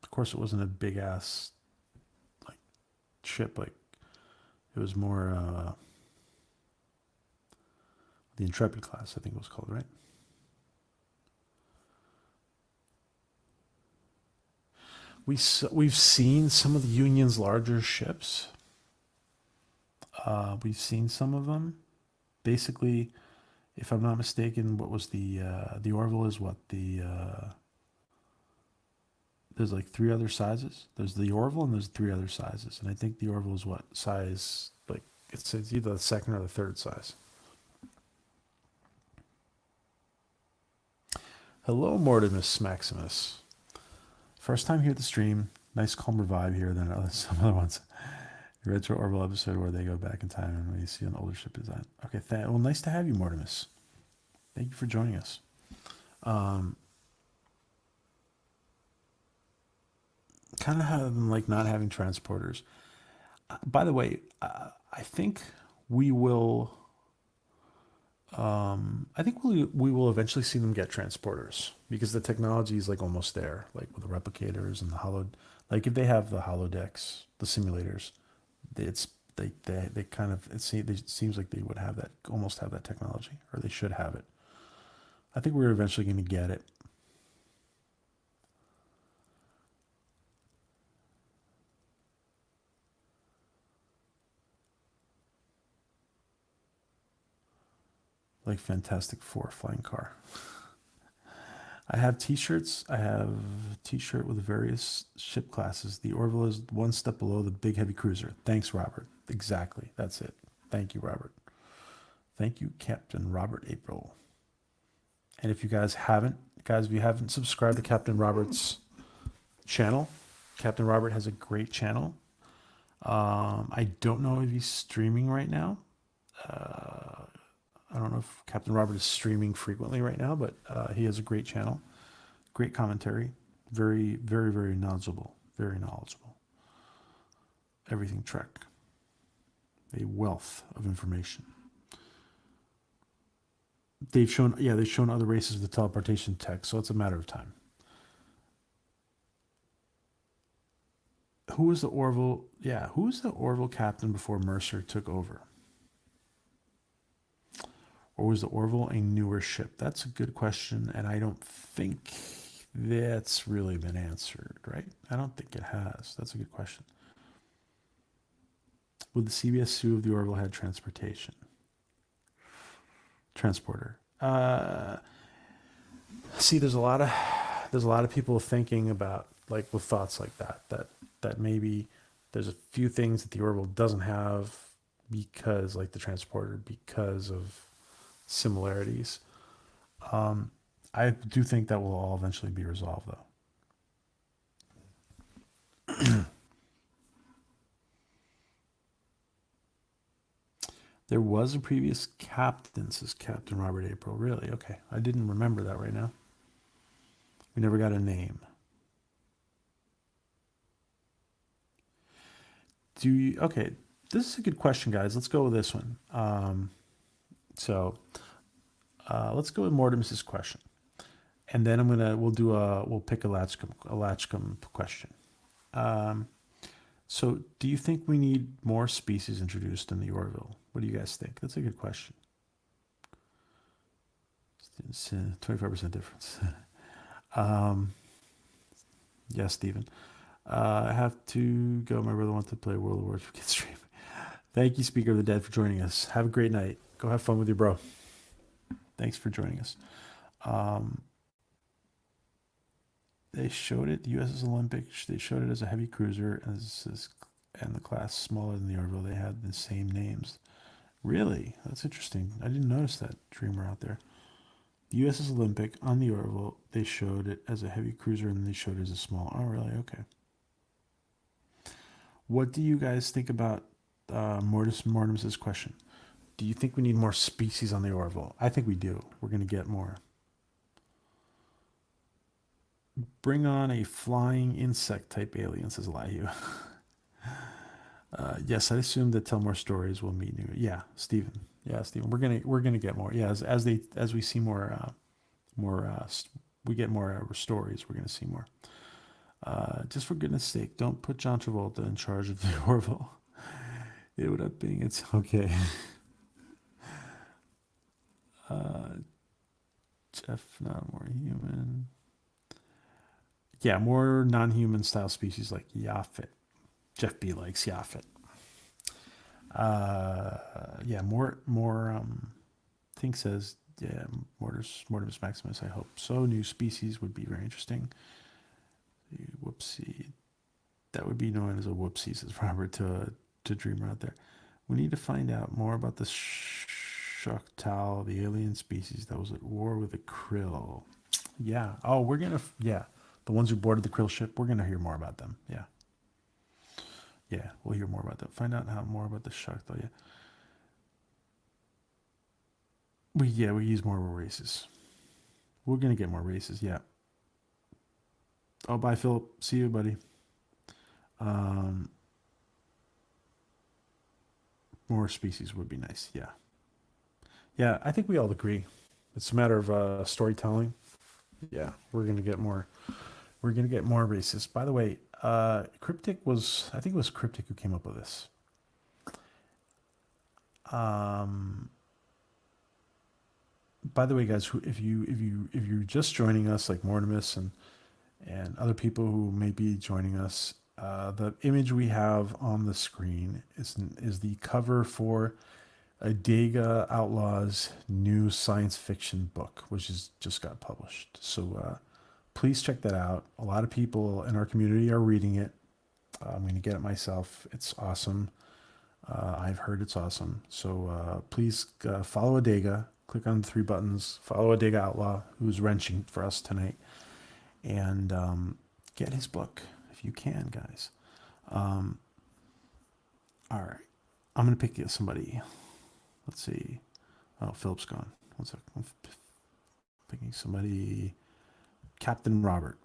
Of course, it wasn't a big ass like ship. Like it was more the Intrepid class. I think it was called, right? We've seen some of the Union's larger ships. We've seen some of them. Basically, if I'm not mistaken, what was the Orville is what there's like three other sizes. There's the Orville and there's three other sizes, and I think the Orville is what size like it's either the second or the third size. Hello, Mortimus Maximus. First time here at the stream. Nice calmer vibe here than some other ones. Retro Orville episode where they go back in time and we see an older ship design. Okay, well, nice to have you, Mortimus. Thank you for joining us. Um, kind of have like not having transporters. By the way, I think we will. I think we will eventually see them get transporters because the technology is like almost there, like with the replicators and the hollow. Like if they have the holodecks, the simulators, it's they kind of it seems like they would have that almost have that technology or they should have it. I think we're eventually going to get it. Like Fantastic Four flying car. I have t-shirts. I have a t-shirt with various ship classes. The Orville is one step below the big heavy cruiser. Thanks, Robert. Exactly. That's it. Thank you, Robert. Thank you, Captain Robert April. And if you guys if you haven't subscribed to Captain Robert's channel, Captain Robert has a great channel. I don't know if he's streaming right now. I don't know if Captain Robert is streaming frequently right now, but he has a great channel, great commentary, very, very, very knowledgeable, very knowledgeable. Everything Trek, a wealth of information. They've shown other races with the teleportation tech, so it's a matter of time. Who was the Orville? Yeah, who was the Orville captain before Mercer took over? Or was the Orville a newer ship? That's a good question, and I don't think that's really been answered, right? I don't think it has. That's a good question. Would the CBS sue if the Orville had transporter? See, there's a lot of people thinking about, like, with thoughts like that maybe there's a few things that the Orville doesn't have because, like the transporter, because of similarities. I do think that will all eventually be resolved, though. There was a previous captain, says Captain Robert April. Really? Okay. I didn't remember that right now. We never got a name. Okay, this is a good question, guys. Let's go with this one. Let's go with Mortimus's question. And then we'll pick a Latchkum question. So do you think we need more species introduced in the Orville? What do you guys think? That's a good question. 25% difference. Yeah, Stephen. I have to go. My brother wants to play World of Warcraft for Kids stream. Thank you, Speaker of the Dead, for joining us. Have a great night. Go have fun with your bro. Thanks for joining us. They showed it. The USS Olympic. They showed it as a heavy cruiser, and the class smaller than the Orville. They had the same names. Really? That's interesting. I didn't notice that, dreamer out there. The USS Olympic on the Orville, they showed it as a heavy cruiser, and they showed it as a small. Oh, really? Okay. What do you guys think about Mortimus's question? Do you think we need more species on the Orville? I think we do. We're going to get more. Bring on a flying insect type alien, says Elihu. Yes, I assume that tell more stories will meet new. Yeah, Stephen. Yeah, Stephen. We're gonna get more. Yeah, as we see more, we get more stories. We're gonna see more. Just for goodness sake, don't put John Travolta in charge of the Orville. It would up being it's okay. Jeff, not more human. Yeah, more non-human style species like Yaphet. Jeff B likes Yaphet. Yeah, more. Thing says, yeah, Mortimus Maximus. I hope so. New species would be very interesting. Whoopsie, that would be known as a whoopsie, says Robert to Dreamer out there. We need to find out more about the Shoktal, the alien species that was at war with the Krill. Yeah. Oh, the ones who boarded the Krill ship. We're gonna hear more about them. Yeah. Yeah, we'll hear more about that. Find out more about the Shoktal. Yeah. We use more races. We're gonna get more races. Yeah. Oh, bye, Philip. See you, buddy. More species would be nice. Yeah. Yeah, I think we all agree. It's a matter of storytelling. Yeah, we're gonna get more. We're gonna get more races. By the way, Cryptic was. I think it was Cryptic who came up with this. By the way, guys, if you're just joining us, like Mortimus and other people who may be joining us, the image we have on the screen is the cover for Adega Outlaw's new science fiction book, which is just got published. So please check that out. A lot of people in our community are reading it. I'm going to get it myself. It's awesome. I've heard it's awesome. So please follow Adega. Click on the three buttons. Follow Adega Outlaw, who's wrenching for us tonight, and get his book if you can, guys. All right, I'm gonna pick somebody. Let's see. Oh, Philip's gone. One sec. I'm picking somebody. Captain Robert.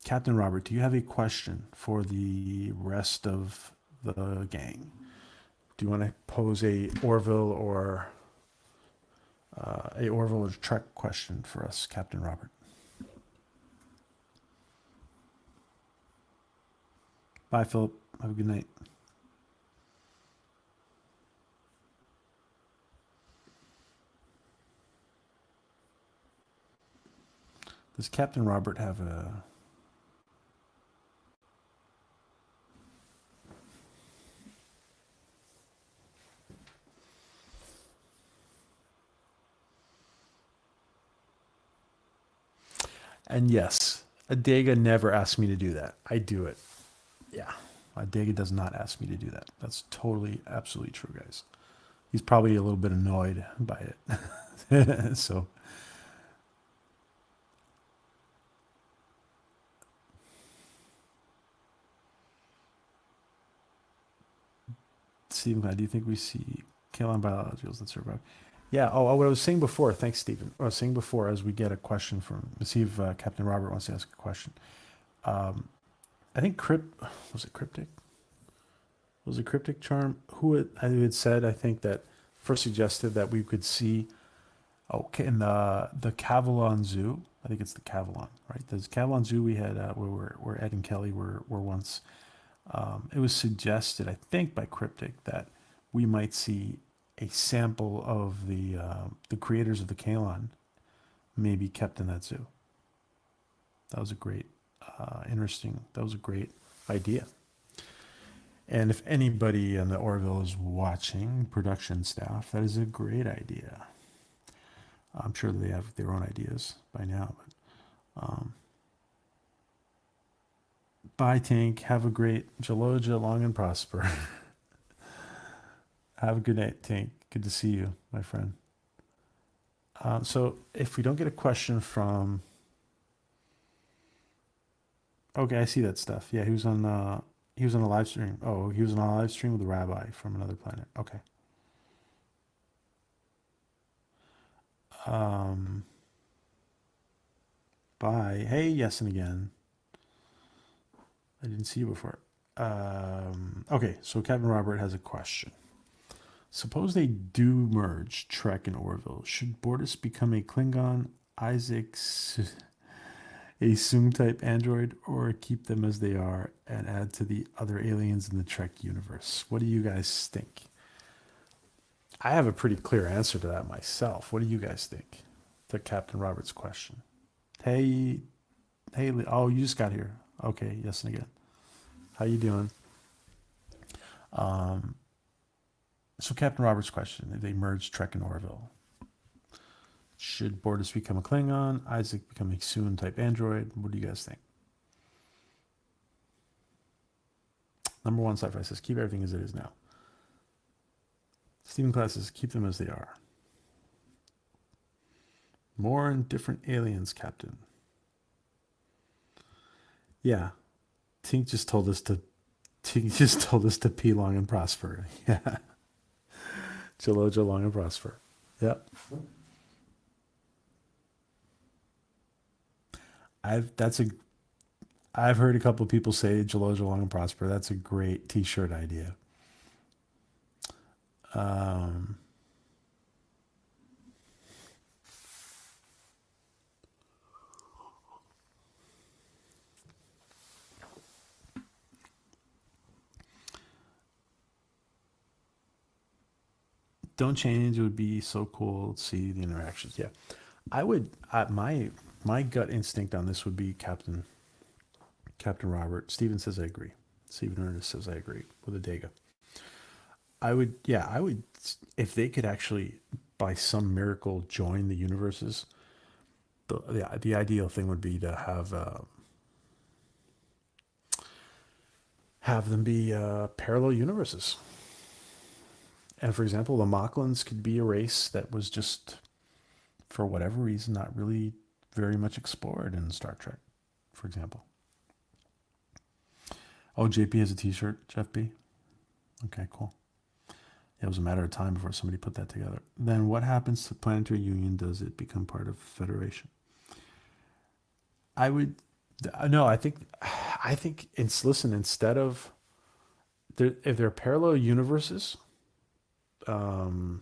Captain Robert, do you have a question for the rest of the gang? Do you want to pose a Orville or Trek question for us, Captain Robert? Bye, Philip. Have a good night. Does Captain Robert have a... And yes, Adega never asked me to do that. I do it. Yeah. Adega does not ask me to do that. That's totally, absolutely true, guys. He's probably a little bit annoyed by it. So, Stephen, do you think we see kaolin biologicals that survive? Yeah. Oh, what I was saying before. Thanks, Stephen. What I was saying before, as we get a question from, let's see if Captain Robert wants to ask a question. I think was it Cryptic? Was it Cryptic Charm? Who had said, I think, that first suggested that we could see, okay, in the Cavalon Zoo. I think it's the Cavalon, right? There's Cavalon Zoo we had where Ed and Kelly were once. It was suggested, I think, by Cryptic that we might see a sample of the creators of the Kalon maybe kept in that zoo. That was a great, interesting. That was a great idea. And if anybody in the Orville is watching, production staff, that is a great idea. I'm sure they have their own ideas by now. But, bye, Tank. Have a great Jaloja, long and prosper. Have a good night, Tank. Good to see you, my friend. So if we don't get a question from... Okay, I see that stuff. Yeah, he was on a live stream. Oh, he was on a live stream with a rabbi from another planet. Okay. Bye. Hey, yes, and again. I didn't see you before. Okay, so Captain Robert has a question. Suppose they do merge Trek and Orville. Should Bortus become a Klingon, Isaac's a Soong type android, or keep them as they are and add to the other aliens in the Trek universe? What do you guys think? I have a pretty clear answer to that myself. What do you guys think? To Captain Robert's question. Hey, oh, you just got here. Okay, yes and again. How you doing? So Captain Robert's question: if they merge Trek and Orville, should Bortus become a Klingon? Isaac become a Soong type android? What do you guys think? Number one, sci-fi says keep everything as it is now. Stephen Class says keep them as they are. More and different aliens, Captain. Yeah, Tink just told us to pee long and prosper. Yeah, Jaloja long and prosper. Yep. I've heard a couple of people say Jaloja long and prosper. That's a great T-shirt idea. Don't change. It would be so cool to see the interactions. Yeah, I would. My gut instinct on this would be Captain Robert. Steven says I agree. Steven Ernest says I agree with Adega. I would, yeah, I would, if they could actually, by some miracle, join the universes. The ideal thing would be to have them be parallel universes. And for example, the Mocklins could be a race that was just, for whatever reason, not really very much explored in Star Trek, for example. Oh, JP has a T-shirt. Jeff B. Okay, cool. It was a matter of time before somebody put that together. Then what happens to Planetary Union? Does it become part of Federation? I would no. I think it's listen. Instead of if they're parallel universes, um,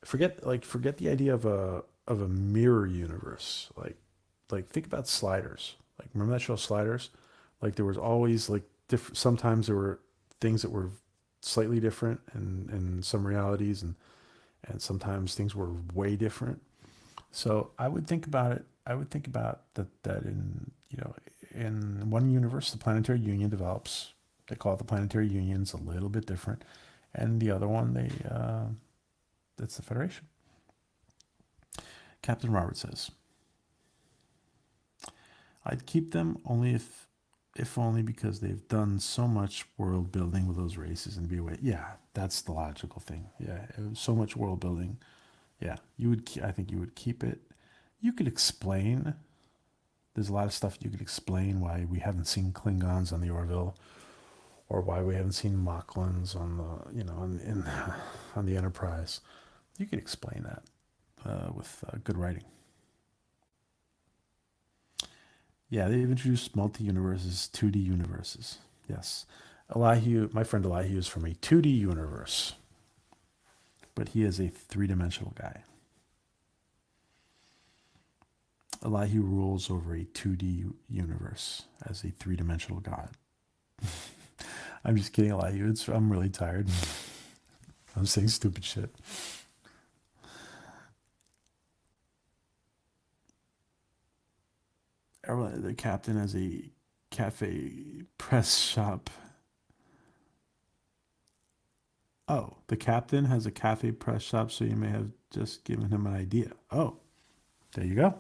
forget the idea of a mirror universe. Like think about Sliders. Like remember that show Sliders? Like there was always like different. Sometimes there were things that were slightly different in some realities, and sometimes things were way different. So I would think about it. I would think about that in in one universe the planetary union develops. They call it the planetary union. It's a little bit different, and the other one that's the Federation. Captain Robert says, "I'd keep them only if only because they've done so much world building with those races and be away." Yeah, that's the logical thing. Yeah, it was so much world building. Yeah, you would. I think you would keep it. You could explain. There's a lot of stuff you could explain why we haven't seen Klingons on the Orville, or why we haven't seen Mocklins on the on the Enterprise. You could explain that with good writing. Yeah, they've introduced multi-universes, 2D universes. Yes, Elihu, my friend Elihu is from a 2D universe, but he is a three-dimensional guy. Elihu rules over a 2D universe as a three-dimensional god. I'm just kidding, Elihu. I'm really tired. I'm saying stupid shit. The captain has a cafe press shop. Oh, the captain has a cafe press shop, so you may have just given him an idea. Oh, there you go.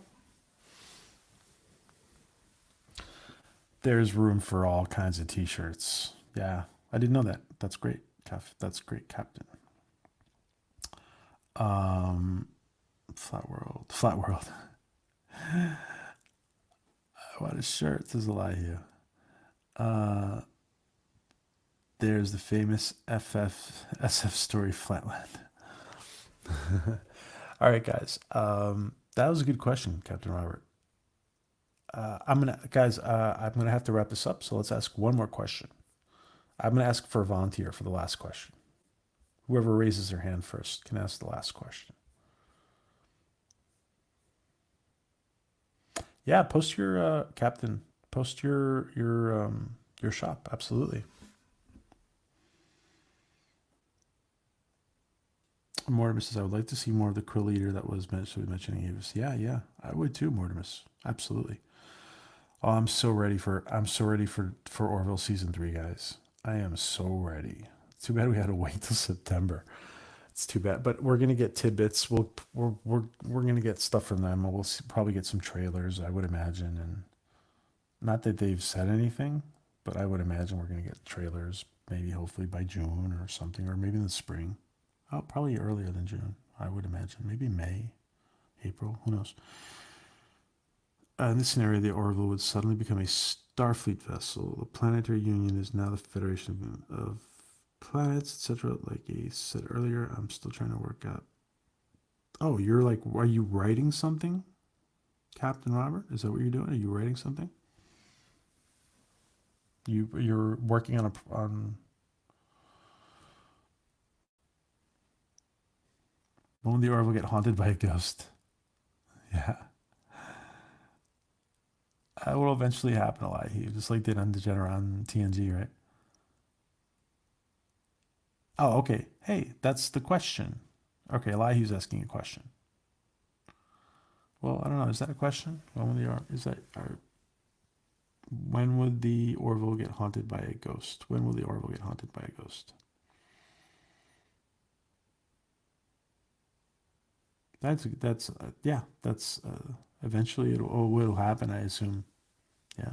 There's room for all kinds of t-shirts. Yeah, I didn't know that. That's great. That's great, Captain. Um, Flat World. Flat World. What a shirt. There's a lie here. Uh, there's the famous SF story Flatland. All right, guys. That was a good question, Captain Robert. I'm gonna have to wrap this up. So let's ask one more question. I'm gonna ask for a volunteer for the last question. Whoever raises their hand first can ask the last question. Yeah, post your captain. Post your shop. Absolutely. Mortimer says, I would like to see more of the krill eater that was mentioning Avis. Yeah, yeah, I would too, Mortimer. Absolutely. Oh, I'm so ready for Orville season 3, guys. I am so ready. Too bad we had to wait till September. It's too bad, but we're gonna get tidbits. We're gonna get stuff from them. Probably get some trailers, I would imagine, and not that they've said anything, but I would imagine we're gonna get trailers. Maybe hopefully by June or something, or maybe in the spring. Oh, probably earlier than June, I would imagine. Maybe May, April. Who knows? In this scenario, the Orville would suddenly become a Starfleet vessel. The Planetary Union is now the Federation of planets, etc. Like I said earlier, I'm still trying to work out. Oh, you're like, are you writing something, Captain Robert? Is that what you're doing? Are you writing something? You're working on. When will the Orville get haunted by a ghost? Yeah, that will eventually happen a lot. He just like did on Degeneron TNG, right? Oh, okay. Hey, that's the question. Okay, Elihu's asking a question. Well, I don't know. Is that a question? When would the Orville get haunted by a ghost? When will the Orville get haunted by a ghost? That's yeah. That's eventually it'll happen. I assume. Yeah.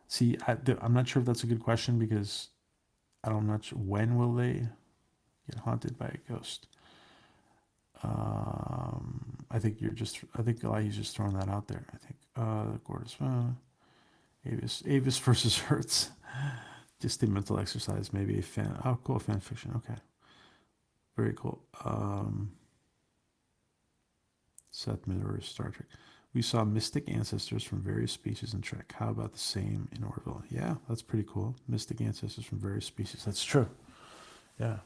See, I'm not sure if that's a good question because I'm not sure when will they get haunted by a ghost. I think I think Eli's just throwing that out there. I think Gordis, Avis versus Hertz. Just a mental exercise, maybe a fan. Oh, cool, fan fiction. Okay, very cool. Seth Miller, Star Trek. We saw mystic ancestors from various species in Trek. How about the same in Orville? Yeah, that's pretty cool. Mystic ancestors from various species. That's true. Yeah.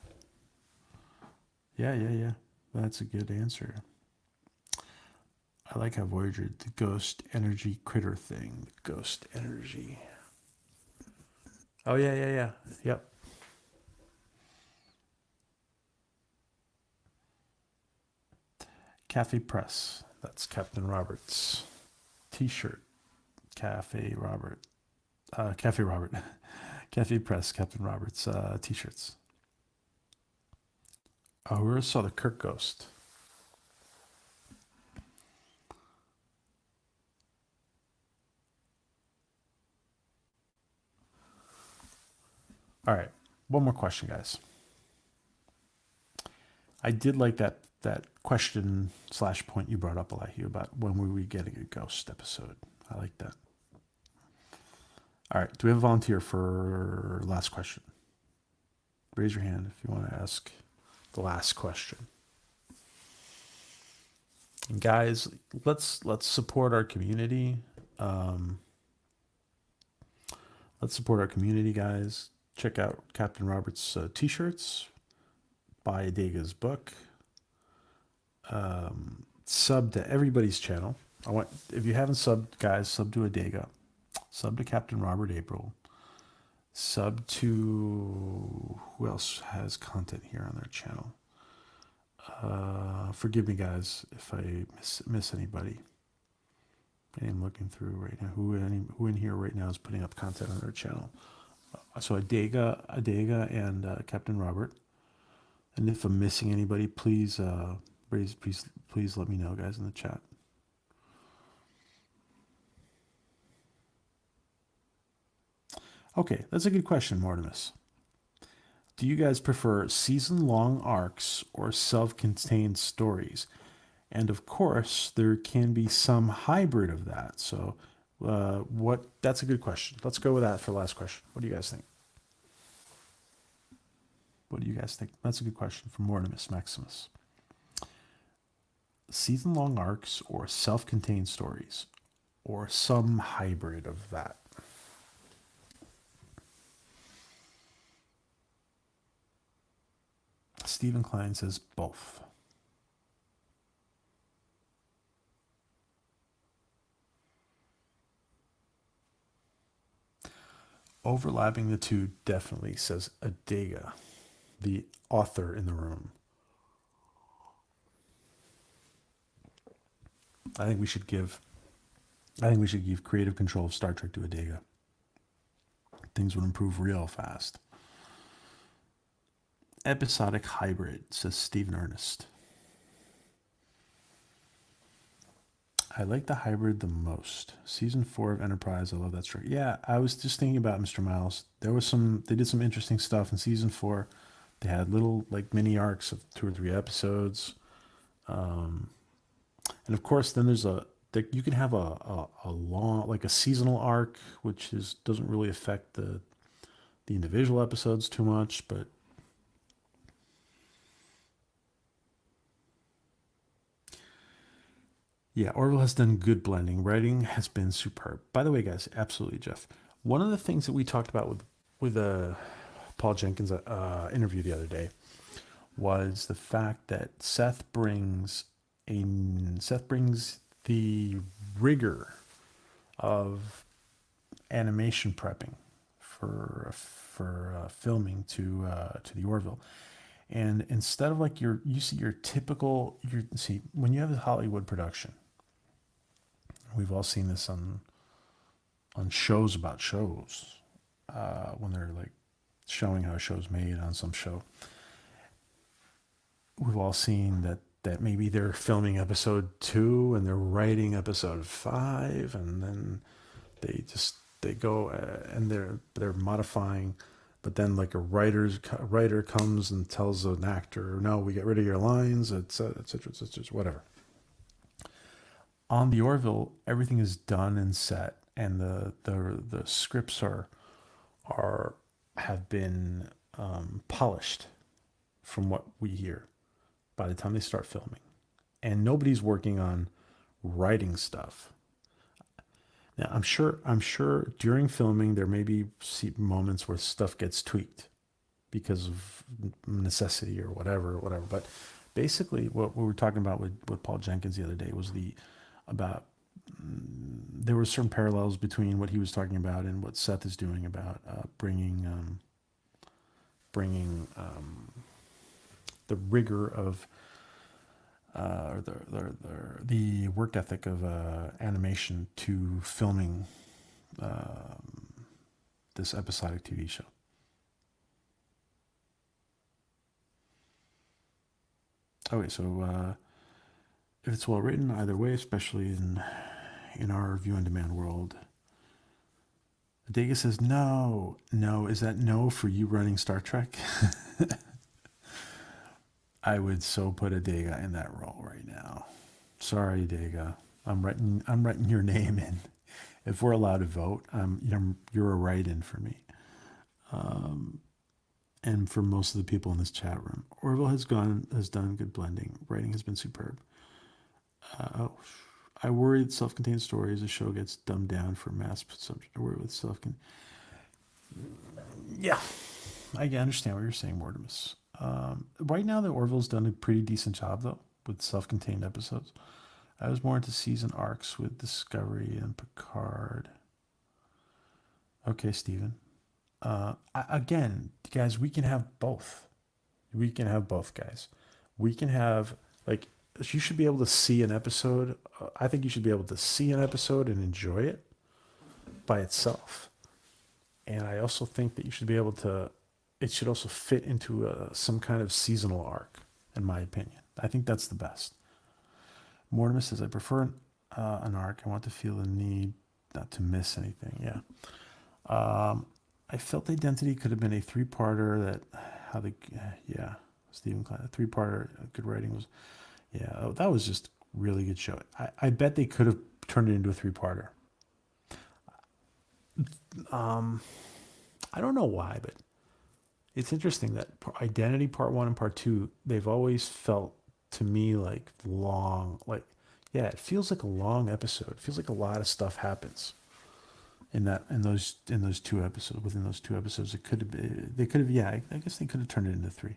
Yeah. That's a good answer. I like how Voyager, the ghost energy critter thing. The ghost energy. Oh, yeah. Yep. Cafe Press. That's Captain Roberts. T-shirt. Cafe Robert. Cafe Robert. Cafe Press. Captain Roberts. T-shirts. Oh, we saw the Kirk ghost. All right. One more question, guys. I did like that question / point you brought up, Elihu, about when were we getting a ghost episode. I like that. All right. Do we have a volunteer for last question? Raise your hand if you want to ask the last question. And guys, let's support our community. Let's support our community, guys. Check out Captain Roberts' t-shirts. Buy Adega's book. Sub to everybody's channel. If you haven't subbed, guys, sub to Adega. Sub to Captain Robert April. Sub to who else has content here on their channel. Forgive me, guys, if I miss anybody. I'm looking through right now. Who in here right now is putting up content on their channel? So Adega, and Captain Robert. And if I'm missing anybody, please let me know, guys, in the chat. Okay, that's a good question, Mortimus. Do you guys prefer season-long arcs or self-contained stories? And of course, there can be some hybrid of that. So, that's a good question. Let's go with that for the last question. What do you guys think? That's a good question from Mortimus Maximus. Season-long arcs or self-contained stories, or some hybrid of that? Stephen Klein says both. Overlapping the two definitely, says Adega, the author in the room. I think we should give creative control of Star Trek to Adega. Things would improve real fast. Episodic hybrid, says Stephen Ernest. I like the hybrid the most. Season 4 of Enterprise, I love that story. Yeah, I was just thinking about Mr. Miles. They did some interesting stuff in season 4. They had little like mini arcs of 2 or 3 episodes. And of course, then you can have a long, like a seasonal arc, which doesn't really affect the individual episodes too much, but yeah, Orville has done good blending. Writing has been superb. By the way, guys, absolutely, Jeff. One of the things that we talked about with Paul Jenkins' interview the other day was the fact that Seth brings the rigor of animation prepping for filming to the Orville. And instead of like you see your typical, when you have a Hollywood production, we've all seen this on shows about shows, when they're like showing how a show's made on some show. We've all seen that that maybe they're filming episode 2 and they're writing episode 5, and then they go and they're modifying, but then like a writer comes and tells an actor, no, we get rid of your lines, etc., etc., whatever. On the Orville, everything is done and set, and the scripts are have been polished from what we hear by the time they start filming, and nobody's working on writing stuff. Now, I'm sure during filming there may be moments where stuff gets tweaked because of necessity or whatever. But basically, what we were talking about with Paul Jenkins the other day was about there were certain parallels between what he was talking about and what Seth is doing about bringing the rigor of or the work ethic of animation to filming this episodic TV show. Okay, so if it's well written, either way, especially in our view on demand world, Adega says no. Is that no for you running Star Trek? I would so put Adega in that role right now. Sorry, Adega. I'm writing your name in. If we're allowed to vote, you're a write-in for me. And for most of the people in this chat room, Orville has done good blending. Writing has been superb. I worry that self-contained stories, the show gets dumbed down for mass consumption. I worry with Yeah, I understand what you're saying, Mortimus. Right now, the Orville's done a pretty decent job, though, with self-contained episodes. I was more into season arcs with Discovery and Picard. Okay, Steven. Again, guys, we can have both. We can have both, guys. We can have, like, you should be able to see an episode. I think you should be able to see an episode and enjoy it by itself. And I also think that you should be able to, it should also fit into some kind of seasonal arc, in my opinion. I think that's the best. Mortimer says, I prefer an arc. I want to feel the need not to miss anything. Yeah. I felt Identity could have been a three-parter Stephen Klein, a three-parter, good writing was, that was just really good show. I bet they could have turned it into a three-parter. I don't know why, but it's interesting that Identity Part 1 and Part 2, they've always felt to me like long, it feels like a long episode. It feels like a lot of stuff happens in those two episodes. Within those two episodes, I guess they could have turned it into 3.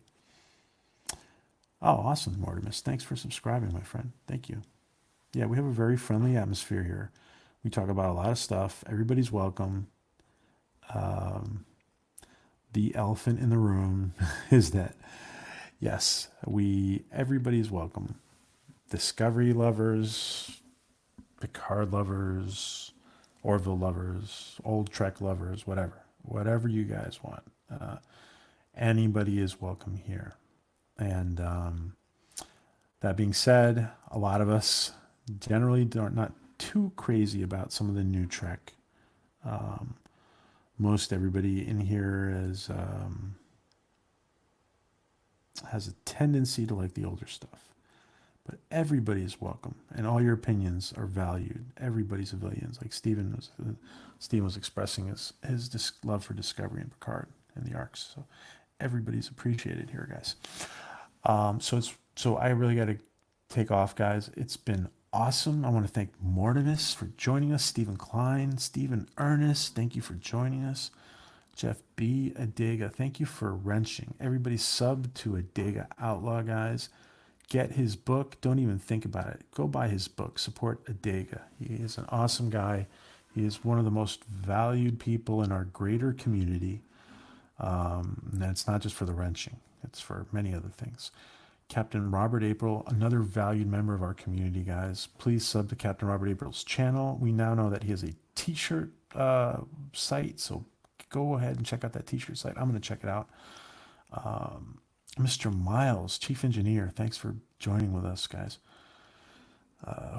Oh, awesome, Mortimus. Thanks for subscribing, my friend. Thank you. Yeah, we have a very friendly atmosphere here. We talk about a lot of stuff. Everybody's welcome. The elephant in the room is that, yes, everybody's welcome. Discovery lovers, Picard lovers, Orville lovers, old Trek lovers, whatever you guys want. Anybody is welcome here. And that being said, a lot of us generally are not too crazy about some of the new Trek. Most everybody in here has a tendency to like the older stuff. But everybody is welcome, and all your opinions are valued. Everybody's opinions, like Steven was expressing his love for Discovery and Picard and the arcs. So everybody's appreciated here, guys. So I really got to take off, guys. It's been awesome. I want to thank Mortimus for joining us, Stephen Klein, Stephen Ernest, thank you for joining us. Jeff B. Adega, thank you for wrenching. Everybody sub to Adega Outlaw, guys. Get his book. Don't even think about it. Go buy his book. Support Adega. He is an awesome guy. He is one of the most valued people in our greater community. And it's not just for the wrenching. It's for many other things. Captain Robert April, another valued member of our community, guys. Please sub to Captain Robert April's channel. We now know that he has a t-shirt site, so go ahead and check out that t-shirt site. I'm going to check it out. Mr. Miles, Chief Engineer. Thanks for joining with us, guys.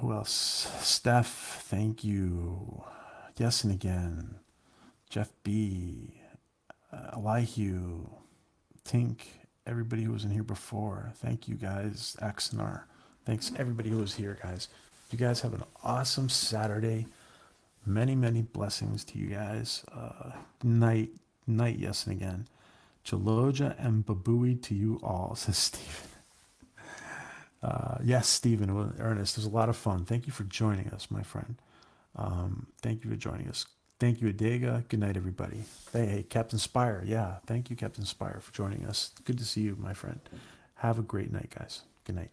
Who else? Steph, thank you. Yes, and again. Jeff B. Elihu, Tink, everybody who was in here before. Thank you, guys. Axonar. Thanks, everybody who was here, guys. You guys have an awesome Saturday. Many, many blessings to you guys. Night, yes, and again. Jaloja and Babui to you all, says Stephen. Yes, Stephen, Ernest, it was a lot of fun. Thank you for joining us, my friend. Thank you for joining us. Thank you, Adega. Good night, everybody. Hey, Captain Spire. Yeah, thank you, Captain Spire, for joining us. Good to see you, my friend. Have a great night, guys. Good night.